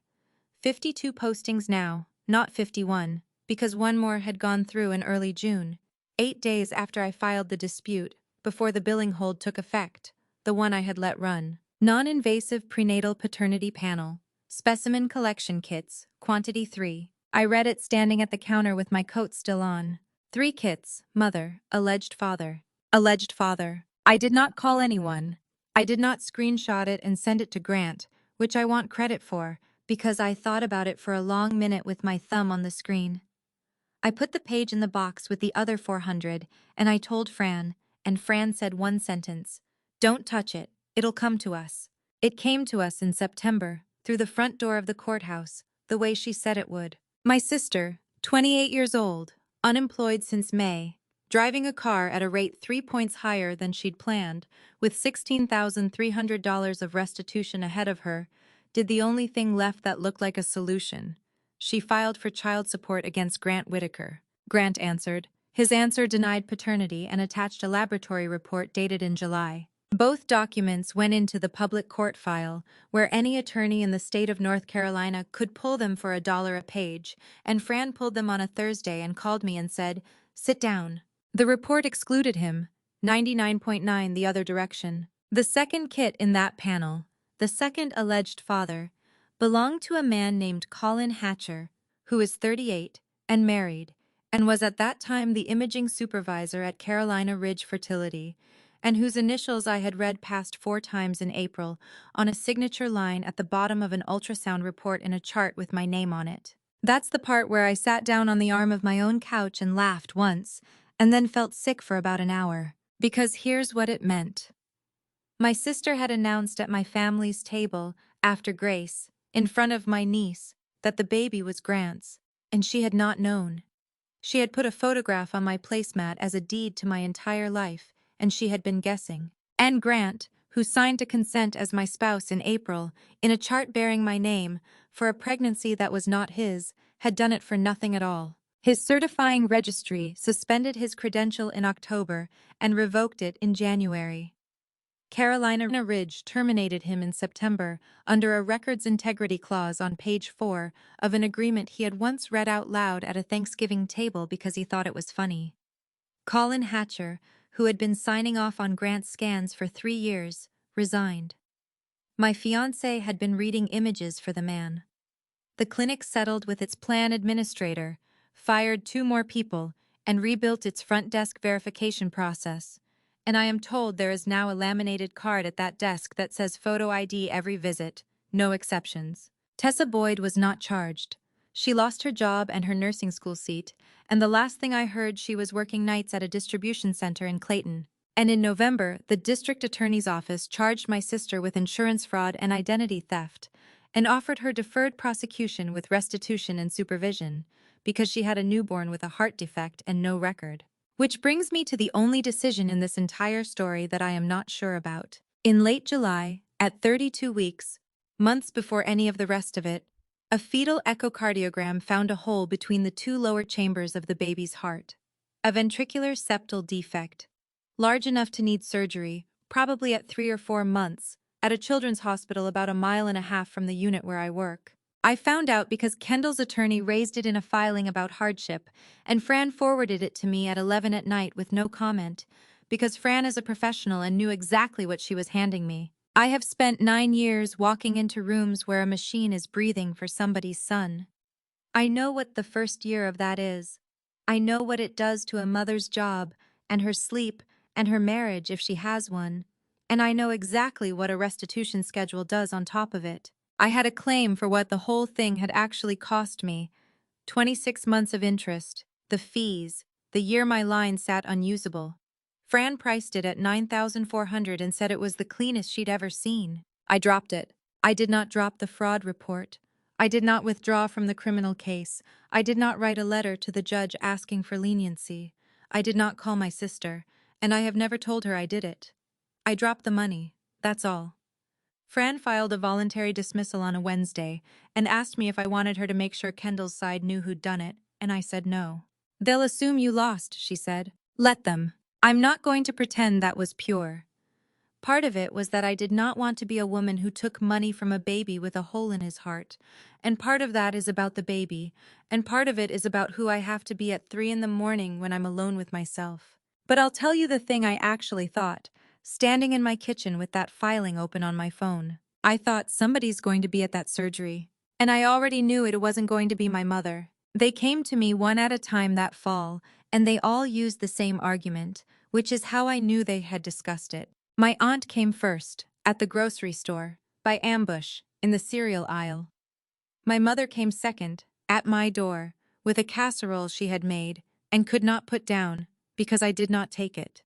Speaker 1: 52 postings now, not 51, because one more had gone through in early June, 8 days after I filed the dispute. before the billing hold took effect, the one I had let run. Non-invasive prenatal paternity panel. Specimen collection kits, quantity 3. I read it standing at the counter with my coat still on. 3 kits, mother, alleged father. Alleged father. I did not call anyone. I did not screenshot it and send it to Grant, which I want credit for, because I thought about it for a long minute with my thumb on the screen. I put the page in the box with the other 400, and I told Fran, and Fran said one sentence. Don't touch it, it'll come to us. It came to us in September, through the front door of the courthouse, the way she said it would. My sister, 28 years old, unemployed since May, driving a car at a rate 3 points higher than she'd planned, with $16,300 of restitution ahead of her, did the only thing left that looked like a solution. She filed for child support against Grant Whitaker. Grant answered. His answer denied paternity and attached a laboratory report dated in July. Both documents went into the public court file, where any attorney in the state of North Carolina could pull them for $1 a page, and Fran pulled them on a Thursday and called me and said, "Sit down." The report excluded him, 99.9 the other direction. The second kit in that panel, the second alleged father, belonged to a man named Colin Hatcher, who is 38 and married, and was at that time the imaging supervisor at Carolina Ridge Fertility, and whose initials I had read past 4 times in April on a signature line at the bottom of an ultrasound report in a chart with my name on it. That's the part where I sat down on the arm of my own couch and laughed once, and then felt sick for about an hour. Because here's what it meant. My sister had announced at my family's table, after Grace, in front of my niece, that the baby was Grant's, and she had not known. She had put a photograph on my placemat as a deed to my entire life, and she had been guessing. And Grant, who signed to consent as my spouse in April, in a chart bearing my name, for a pregnancy that was not his, had done it for nothing at all. His certifying registry suspended his credential in October and revoked it in January. Carolina Ridge terminated him in September under a records integrity clause on page 4 of an agreement he had once read out loud at a Thanksgiving table because he thought it was funny. Colin Hatcher, who had been signing off on Grant's scans for 3 years, resigned. My fiancé had been reading images for the man. The clinic settled with its plan administrator, fired 2 more people, and rebuilt its front desk verification process. And I am told there is now a laminated card at that desk that says photo ID every visit, no exceptions. Tessa Boyd was not charged. She lost her job and her nursing school seat, and the last thing I heard she was working nights at a distribution center in Clayton. And in November, the district attorney's office charged my sister with insurance fraud and identity theft, and offered her deferred prosecution with restitution and supervision, because she had a newborn with a heart defect and no record. Which brings me to the only decision in this entire story that I am not sure about. In late July, at 32 weeks, months before any of the rest of it, a fetal echocardiogram found a hole between the 2 lower chambers of the baby's heart. A ventricular septal defect, large enough to need surgery, probably at 3 or 4 months, at a children's hospital about 1.5 miles from the unit where I work. I found out because Kendall's attorney raised it in a filing about hardship, and Fran forwarded it to me at 11 at night with no comment, because Fran is a professional and knew exactly what she was handing me. I have spent 9 years walking into rooms where a machine is breathing for somebody's son. I know what the first year of that is. I know what it does to a mother's job, and her sleep, and her marriage if she has one. And I know exactly what a restitution schedule does on top of it. I had a claim for what the whole thing had actually cost me. 26 months of interest, the fees, the year my line sat unusable. Fran priced it at $9,400 and said it was the cleanest she'd ever seen. I dropped it. I did not drop the fraud report. I did not withdraw from the criminal case. I did not write a letter to the judge asking for leniency. I did not call my sister, and I have never told her I did it. I dropped the money, that's all. Fran filed a voluntary dismissal on a Wednesday and asked me if I wanted her to make sure Kendall's side knew who'd done it, and I said no. They'll assume you lost, she said. Let them. I'm not going to pretend that was pure. Part of it was that I did not want to be a woman who took money from a baby with a hole in his heart, and part of that is about the baby, and part of it is about who I have to be at 3 in the morning when I'm alone with myself. But I'll tell you the thing I actually thought, standing in my kitchen with that filing open on my phone. I thought somebody's going to be at that surgery. And I already knew it wasn't going to be my mother. They came to me one at a time that fall, and they all used the same argument, which is how I knew they had discussed it. My aunt came first, at the grocery store, by ambush, in the cereal aisle. My mother came second, at my door, with a casserole she had made, and could not put down, because I did not take it.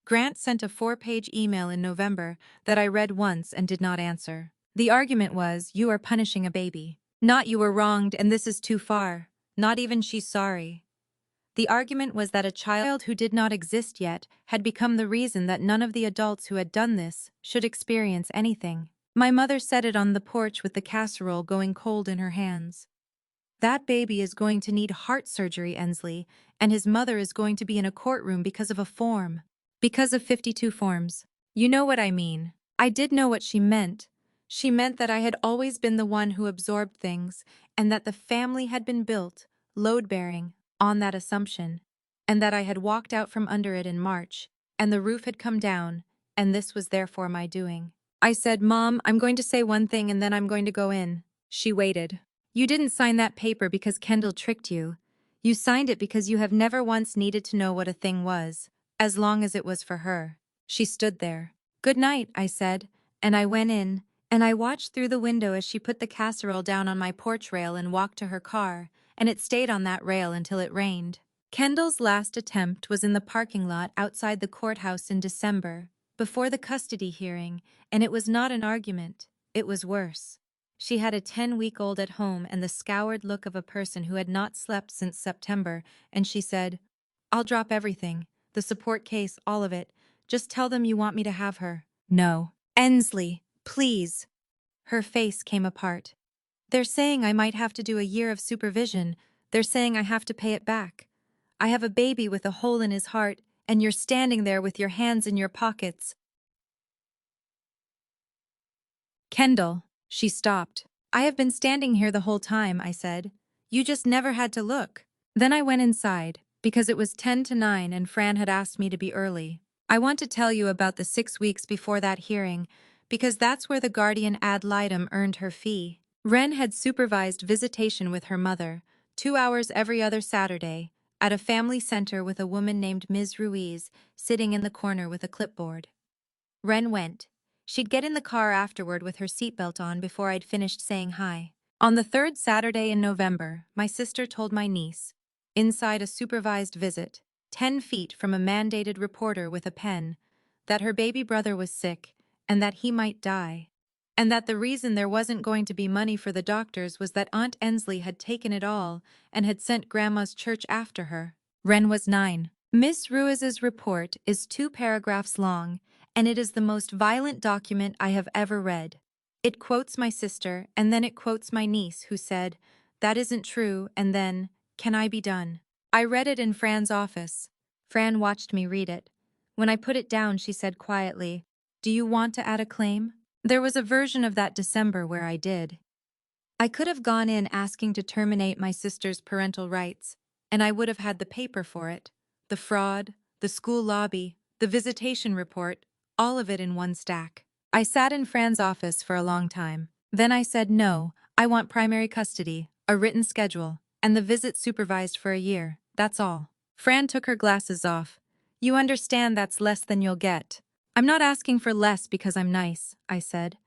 Speaker 1: Grant sent a 4-page email in November that I read once and did not answer. The argument was, you are punishing a baby. Not you were wronged and this is too far. Not even she's sorry. The argument was that a child who did not exist yet had become the reason that none of the adults who had done this should experience anything. My mother said it on the porch with the casserole going cold in her hands. That baby is going to need heart surgery, Ensley, and his mother is going to be in a courtroom because of a form. Because of 52 forms. You know what I mean. I did know what she meant. She meant that I had always been the one who absorbed things, and that the family had been built, load-bearing, on that assumption, and that I had walked out from under it in March, and the roof had come down, and this was therefore my doing. I said, Mom, I'm going to say one thing and then I'm going to go in. She waited. You didn't sign that paper because Kendall tricked you. You signed it because you have never once needed to know what a thing was, as long as it was for her. She stood there. Good night, I said, and I went in, and I watched through the window as she put the casserole down on my porch rail and walked to her car, and it stayed on that rail until it rained. Kendall's last attempt was in the parking lot outside the courthouse in December, before the custody hearing, and it was not an argument, it was worse. She had a 10-week-old at home and the scoured look of a person who had not slept since September, and she said, I'll drop everything, the support case, all of it. Just tell them you want me to have her. No. Ensley, please. Her face came apart. They're saying I might have to do a year of supervision. They're saying I have to pay it back. I have a baby with a hole in his heart, and you're standing there with your hands in your pockets. Kendall. She stopped. I have been standing here the whole time, I said. You just never had to look. Then I went inside, because it was 10 to 9 and Fran had asked me to be early. I want to tell you about the 6 weeks before that hearing, because that's where the guardian ad litem earned her fee. Wren had supervised visitation with her mother, 2 hours every other Saturday, at a family center with a woman named Ms. Ruiz sitting in the corner with a clipboard. Wren went. She'd get in the car afterward with her seatbelt on before I'd finished saying hi. On the 3rd Saturday in November, my sister told my niece, inside a supervised visit, 10 feet from a mandated reporter with a pen, that her baby brother was sick and that he might die, and that the reason there wasn't going to be money for the doctors was that Aunt Ensley had taken it all and had sent Grandma's church after her. Wren was 9. Miss Ruiz's report is 2 paragraphs long, and it is the most violent document I have ever read. It quotes my sister, and then it quotes my niece, who said, that isn't true, and then, can I be done? I read it in Fran's office. Fran watched me read it. When I put it down, she said quietly, do you want to add a claim? There was a version of that December where I did. I could have gone in asking to terminate my sister's parental rights, and I would have had the paper for it. The fraud, the school lobby, the visitation report, all of it in one stack. I sat in Fran's office for a long time. Then I said no, I want primary custody, a written schedule, and the visit supervised for a year, that's all. Fran took her glasses off. You understand that's less than you'll get. I'm not asking for less because I'm nice, I said.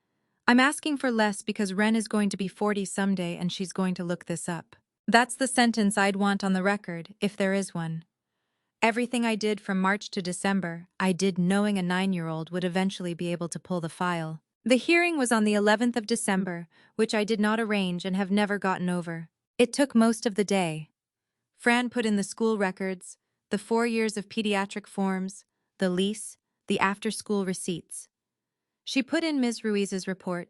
Speaker 1: I'm asking for less because Wren is going to be 40 someday and she's going to look this up. That's the sentence I'd want on the record, if there is one. Everything I did from March to December, I did knowing a 9-year-old would eventually be able to pull the file. The hearing was on the 11th of December, which I did not arrange and have never gotten over. It took most of the day. Fran put in the school records, the 4 years of pediatric forms, the lease, the after-school receipts. She put in Ms. Ruiz's report.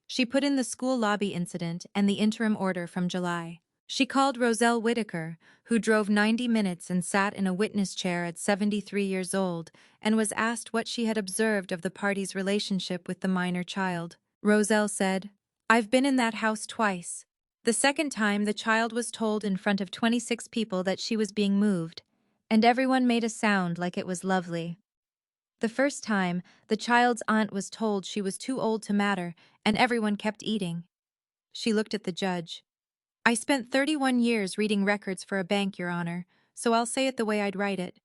Speaker 1: She put in the school lobby incident and the interim order from July. She called Roselle Whitaker, who drove 90 minutes and sat in a witness chair at 73 years old, and was asked what she had observed of the party's relationship with the minor child. Roselle said, I've been in that house twice. The second time, the child was told in front of 26 people that she was being moved, and everyone made a sound like it was lovely. The first time, the child's aunt was told she was too old to matter, and everyone kept eating. She looked at the judge. I spent 31 years reading records for a bank, Your Honor, so I'll say it the way I'd write it.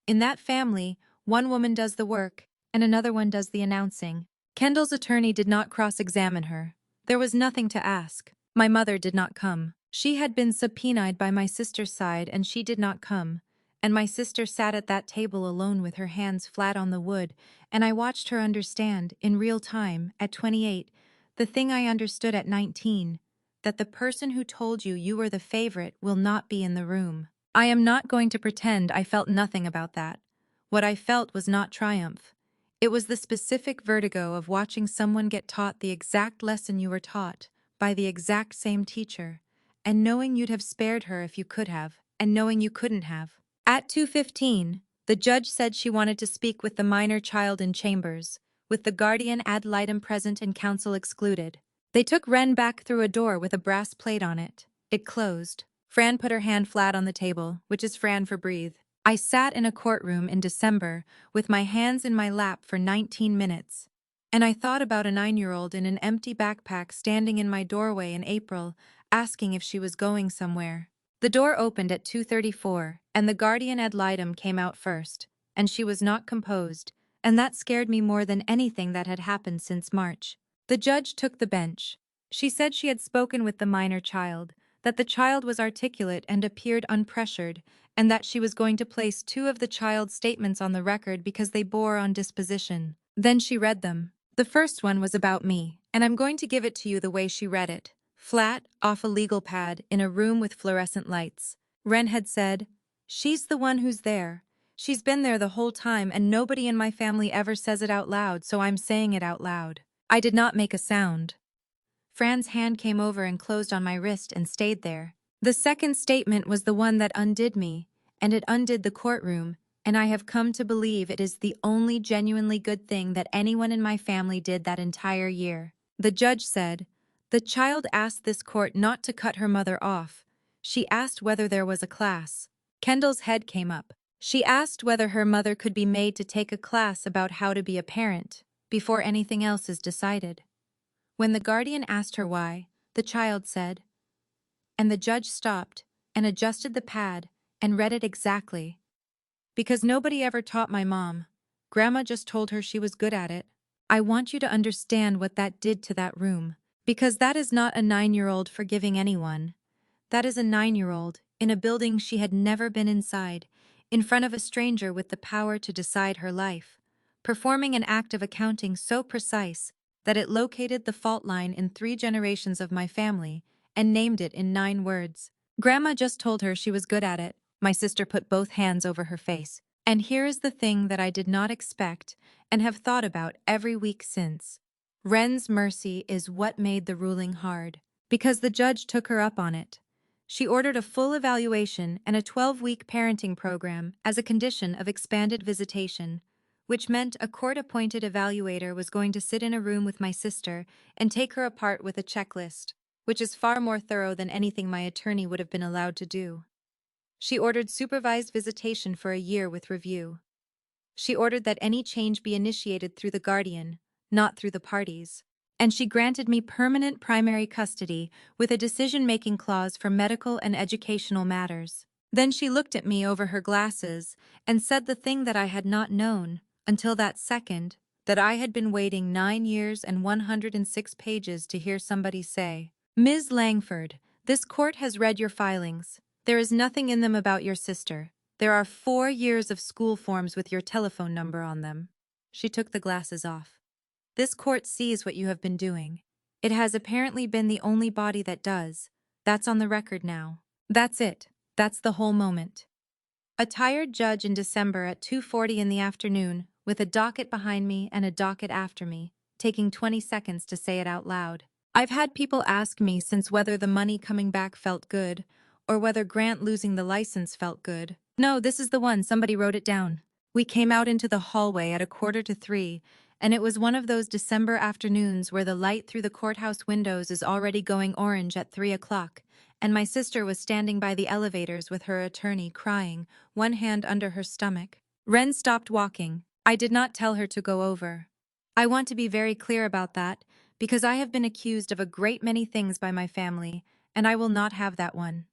Speaker 1: In that family, one woman does the work, and another one does the announcing. Kendall's attorney did not cross-examine her. There was nothing to ask. My mother did not come. She had been subpoenaed by my sister's side, and she did not come. And my sister sat at that table alone with her hands flat on the wood, and I watched her understand, in real time, at 28, the thing I understood at 19, that the person who told you you were the favorite will not be in the room. I am not going to pretend I felt nothing about that. What I felt was not triumph. It was the specific vertigo of watching someone get taught the exact lesson you were taught, by the exact same teacher, and knowing you'd have spared her if you could have, and knowing you couldn't have. At 2:15, the judge said she wanted to speak with the minor child in chambers, with the guardian ad litem present and counsel excluded. They took Wren back through a door with a brass plate on it. It closed. Fran put her hand flat on the table, which is Fran for breathe. I sat in a courtroom in December with my hands in my lap for 19 minutes. And I thought about a 9-year-old in an empty backpack standing in my doorway in April, asking if she was going somewhere. The door opened at 2:34, and the guardian ad litem came out first, and she was not composed, and that scared me more than anything that had happened since March. The judge took the bench. She said she had spoken with the minor child, that the child was articulate and appeared unpressured, and that she was going to place 2 of the child's statements on the record because they bore on disposition. Then she read them. The first one was about me, and I'm going to give it to you the way she read it. Flat, off a legal pad, in a room with fluorescent lights. Wren had said, "She's the one who's there. She's been there the whole time, and nobody in my family ever says it out loud, so I'm saying it out loud." I did not make a sound. Fran's hand came over and closed on my wrist and stayed there. The second statement was the one that undid me, and it undid the courtroom, and I have come to believe it is the only genuinely good thing that anyone in my family did that entire year. The judge said, "The child asked this court not to cut her mother off. She asked whether there was a class." Kendall's head came up. She asked whether her mother could be made to take a class about how to be a parent, before anything else is decided. When the guardian asked her why, the child said, and the judge stopped and adjusted the pad and read it exactly. "Because nobody ever taught my mom. Grandma just told her she was good at it." I want you to understand what that did to that room. Because that is not a 9-year-old forgiving anyone. That is a 9-year-old in a building she had never been inside, in front of a stranger with the power to decide her life, performing an act of accounting so precise that it located the fault line in 3 generations of my family and named it in 9 words. Grandma just told her she was good at it. My sister put both hands over her face. And here is the thing that I did not expect and have thought about every week since. Wren's mercy is what made the ruling hard, because the judge took her up on it. She ordered a full evaluation and a 12-week parenting program as a condition of expanded visitation, which meant a court-appointed evaluator was going to sit in a room with my sister and take her apart with a checklist, which is far more thorough than anything my attorney would have been allowed to do. She ordered supervised visitation for a year with review. She ordered that any change be initiated through the guardian, not through the parties. And she granted me permanent primary custody with a decision-making clause for medical and educational matters. Then she looked at me over her glasses and said the thing that I had not known, until that second, that I had been waiting 9 years and 106 pages to hear somebody say, "Ms. Langford, this court has read your filings. There is nothing in them about your sister. There are 4 years of school forms with your telephone number on them." She took the glasses off. "This court sees what you have been doing. It has apparently been the only body that does. That's on the record now. That's it. That's the whole moment." A tired judge in December at 2:40 in the afternoon, with a docket behind me and a docket after me, taking 20 seconds to say it out loud. I've had people ask me since whether the money coming back felt good, or whether Grant losing the license felt good. No, this is the one, somebody wrote it down. We came out into the hallway at 2:45, and it was one of those December afternoons where the light through the courthouse windows is already going orange at 3 o'clock, and my sister was standing by the elevators with her attorney crying, one hand under her stomach. Ren stopped walking. I did not tell her to go over. I want to be very clear about that, because I have been accused of a great many things by my family, and I will not have that one.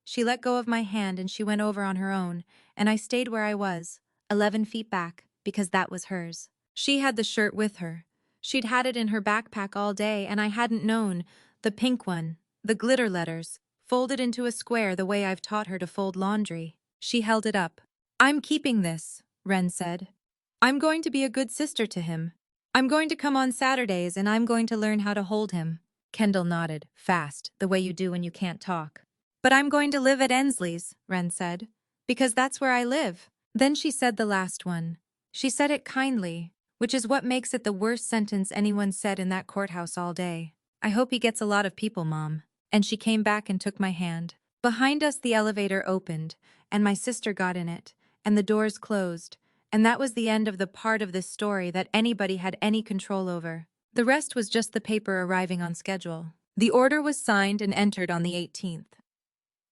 Speaker 1: She let go of my hand and she went over on her own, and I stayed where I was, 11 feet back, because that was hers. She had the shirt with her. She'd had it in her backpack all day, and I hadn't known. The pink one, the glitter letters, folded into a square the way I've taught her to fold laundry. She held it up. "I'm keeping this," Ren said. "I'm going to be a good sister to him. I'm going to come on Saturdays and I'm going to learn how to hold him." Kendall nodded, fast, the way you do when you can't talk. "But I'm going to live at Ensley's," Ren said, "because that's where I live." Then she said the last one. She said it kindly, which is what makes it the worst sentence anyone said in that courthouse all day. "I hope he gets a lot of people, Mom." And she came back and took my hand. Behind us the elevator opened, and my sister got in it, and the doors closed, and that was the end of the part of this story that anybody had any control over. The rest was just the paper arriving on schedule. The order was signed and entered on the 18th.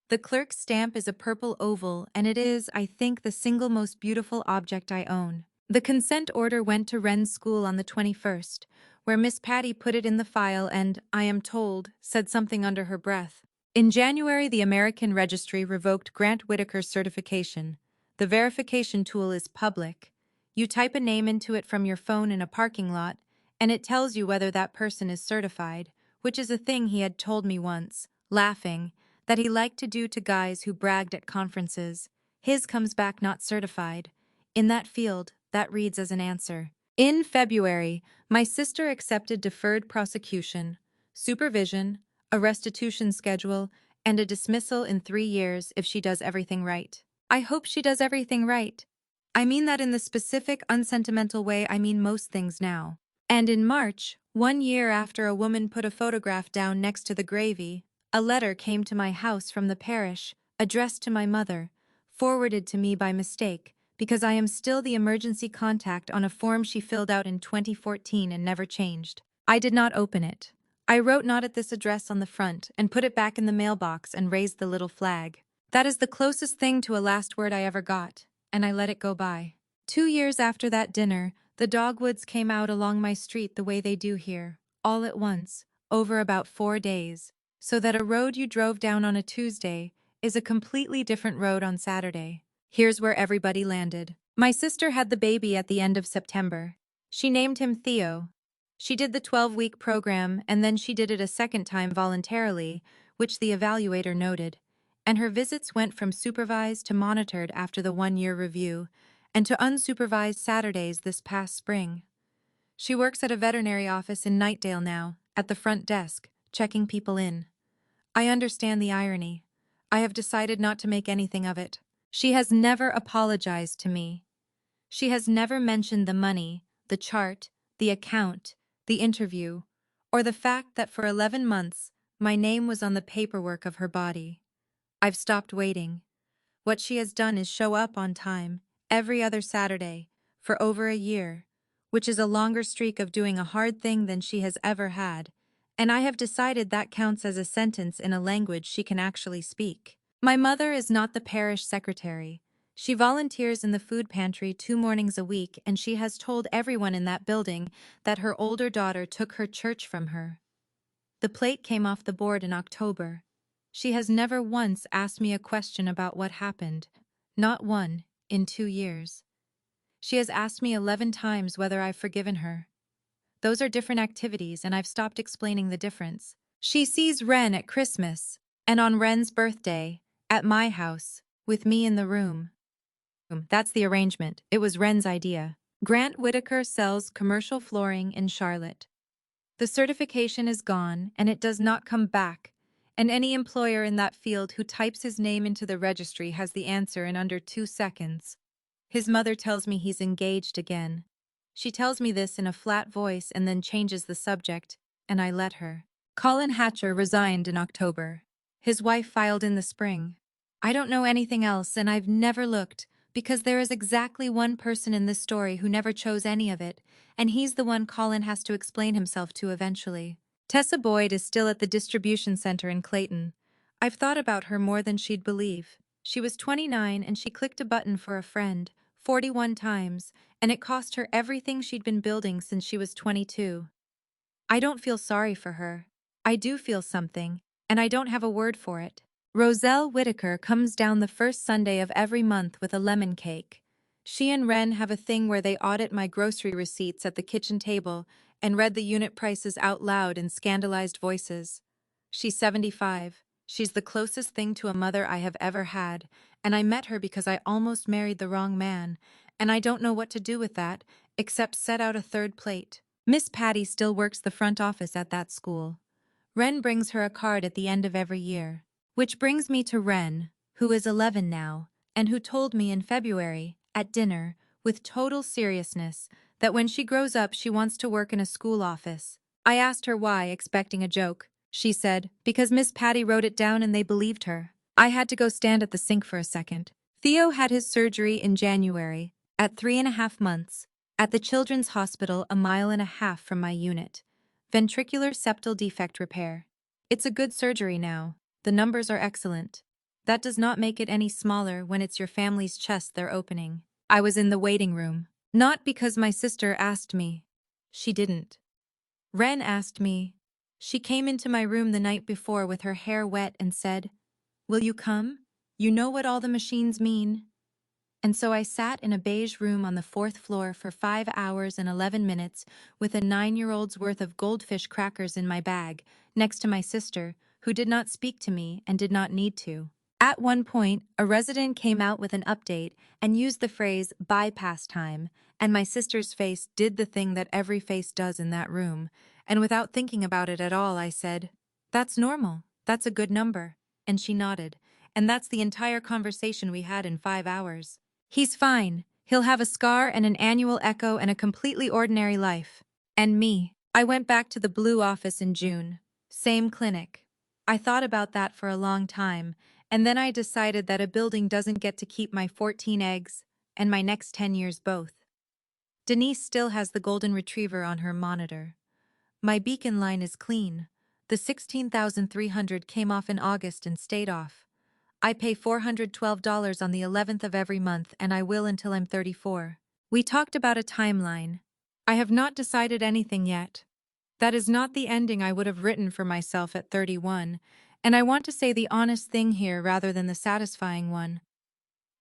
Speaker 1: The clerk's stamp is a purple oval, and it is, I think, the single most beautiful object I own. The consent order went to Wren's school on the 21st, where Miss Patty put it in the file and, I am told, said something under her breath. In January, the American Registry revoked Grant Whitaker's certification. The verification tool is public. You type a name into it from your phone in a parking lot, and it tells you whether that person is certified, which is a thing he had told me once, laughing, that he liked to do to guys who bragged at conferences. His comes back not certified. In that field, that reads as an answer. In February, my sister accepted deferred prosecution, supervision, a restitution schedule, and a dismissal in 3 years if she does everything right. I hope she does everything right. I mean that in the specific, unsentimental way I mean most things now. And in March, 1 year after a woman put a photograph down next to the gravy, a letter came to my house from the parish, addressed to my mother, forwarded to me by mistake, because I am still the emergency contact on a form she filled out in 2014 and never changed. I did not open it. I wrote "not at this address" on the front and put it back in the mailbox and raised the little flag. That is the closest thing to a last word I ever got, and I let it go by. 2 years after that dinner, the dogwoods came out along my street the way they do here, all at once, over about 4 days, so that a road you drove down on a Tuesday is a completely different road on Saturday. Here's where everybody landed. My sister had the baby at the end of September. She named him Theo. She did the 12-week program, and then she did it a second time voluntarily, which the evaluator noted. And her visits went from supervised to monitored after the 1-year review, and to unsupervised Saturdays this past spring. She works at a veterinary office in Nightdale now, at the front desk, checking people in. I understand the irony. I have decided not to make anything of it. She has never apologized to me. She has never mentioned the money, the chart, the account, the interview, or the fact that for 11 months my name was on the paperwork of her body. I've stopped waiting. What she has done is show up on time, every other Saturday, for over a year, which is a longer streak of doing a hard thing than she has ever had, and I have decided that counts as a sentence in a language she can actually speak. My mother is not the parish secretary. She volunteers in the food pantry 2 mornings a week, and she has told everyone in that building that her older daughter took her church from her. The plate came off the board in October. She has never once asked me a question about what happened, not one, in 2 years. She has asked me 11 times whether I've forgiven her. Those are different activities, and I've stopped explaining the difference. She sees Ren at Christmas, and on Ren's birthday, at my house, with me in the room. That's the arrangement. It was Ren's idea. Grant Whitaker sells commercial flooring in Charlotte. The certification is gone, and it does not come back, and any employer in that field who types his name into the registry has the answer in under 2 seconds. His mother tells me he's engaged again. She tells me this in a flat voice and then changes the subject, and I let her. Colin Hatcher resigned in October. His wife filed in the spring. I don't know anything else, and I've never looked, because there is exactly one person in this story who never chose any of it, and he's the one Colin has to explain himself to eventually. Tessa Boyd is still at the distribution center in Clayton. I've thought about her more than she'd believe. She was 29 and she clicked a button for a friend 41 times, and it cost her everything she'd been building since she was 22. I don't feel sorry for her. I do feel something, and I don't have a word for it. Roselle Whitaker comes down the first Sunday of every month with a lemon cake. She and Ren have a thing where they audit my grocery receipts at the kitchen table and read the unit prices out loud in scandalized voices. She's 75. She's the closest thing to a mother I have ever had, and I met her because I almost married the wrong man, and I don't know what to do with that, except set out a third plate. Miss Patty still works the front office at that school. Ren brings her a card at the end of every year. Which brings me to Ren, who is 11 now, and who told me in February, at dinner, with total seriousness, that when she grows up she wants to work in a school office. I asked her why, expecting a joke. She said, because Miss Patty wrote it down and they believed her. I had to go stand at the sink for a second. Theo had his surgery in January, at 3.5 months, at the Children's Hospital 1.5 miles from my unit. Ventricular septal defect repair. It's a good surgery now. The numbers are excellent. That does not make it any smaller when it's your family's chest they're opening. I was in the waiting room. Not because my sister asked me. She didn't. Ren asked me. She came into my room the night before with her hair wet and said, "Will you come? You know what all the machines mean." And so I sat in a beige room on the 4th floor for 5 hours and 11 minutes with a 9-year-old's worth of goldfish crackers in my bag, next to my sister, who did not speak to me and did not need to. At one point, a resident came out with an update and used the phrase bypass time, and my sister's face did the thing that every face does in that room, and without thinking about it at all I said, "That's normal, that's a good number," and she nodded, and that's the entire conversation we had in 5 hours. He's fine. He'll have a scar and an annual echo and a completely ordinary life. And me. I went back to the blue office in June. Same clinic. I thought about that for a long time, and then I decided that a building doesn't get to keep my 14 eggs, and my next 10 years both. Denise still has the golden retriever on her monitor. My beacon line is clean. The 16,300 came off in August and stayed off. I pay $412 on the 11th of every month, and I will until I'm 34. We talked about a timeline. I have not decided anything yet. That is not the ending I would have written for myself at 31, and I want to say the honest thing here rather than the satisfying one.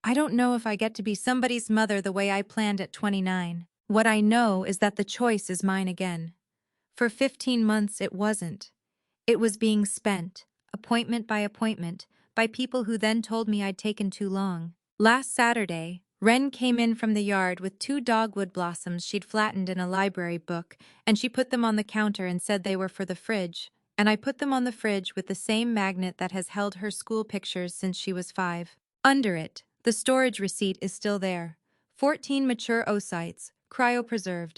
Speaker 1: I don't know if I get to be somebody's mother the way I planned at 29. What I know is that the choice is mine again. For 15 months it wasn't. It was being spent, appointment by people who then told me I'd taken too long. Last Saturday, Ren came in from the yard with 2 dogwood blossoms she'd flattened in a library book, and she put them on the counter and said they were for the fridge, and I put them on the fridge with the same magnet that has held her school pictures since she was 5. Under it, the storage receipt is still there. 14 mature oocytes, cryopreserved.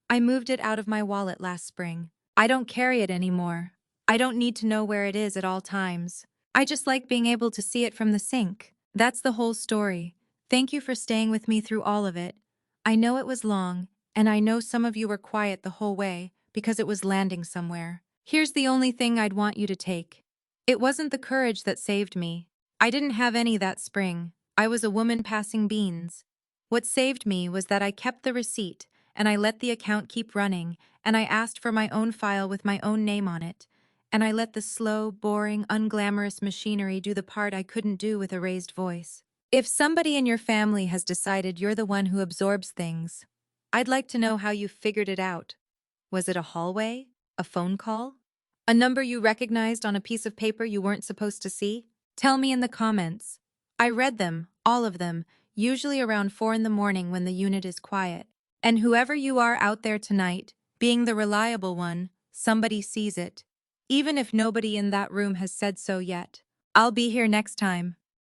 Speaker 1: I moved it out of my wallet last spring. I don't carry it anymore. I don't need to know where it is at all times. I just like being able to see it from the sink. That's the whole story. Thank you for staying with me through all of it. I know it was long, and I know some of you were quiet the whole way because it was landing somewhere. Here's the only thing I'd want you to take. It wasn't the courage that saved me. I didn't have any that spring. I was a woman passing beans. What saved me was that I kept the receipt, and I let the account keep running, and I asked for my own file with my own name on it. And I let the slow, boring, unglamorous machinery do the part I couldn't do with a raised voice. If somebody in your family has decided you're the one who absorbs things, I'd like to know how you figured it out. Was it a hallway? A phone call? A number you recognized on a piece of paper you weren't supposed to see? Tell me in the comments. I read them, all of them, usually around 4 in the morning when the unit is quiet. And whoever you are out there tonight, being the reliable one, somebody sees it. Even if nobody in that room has said so yet. I'll be here next time.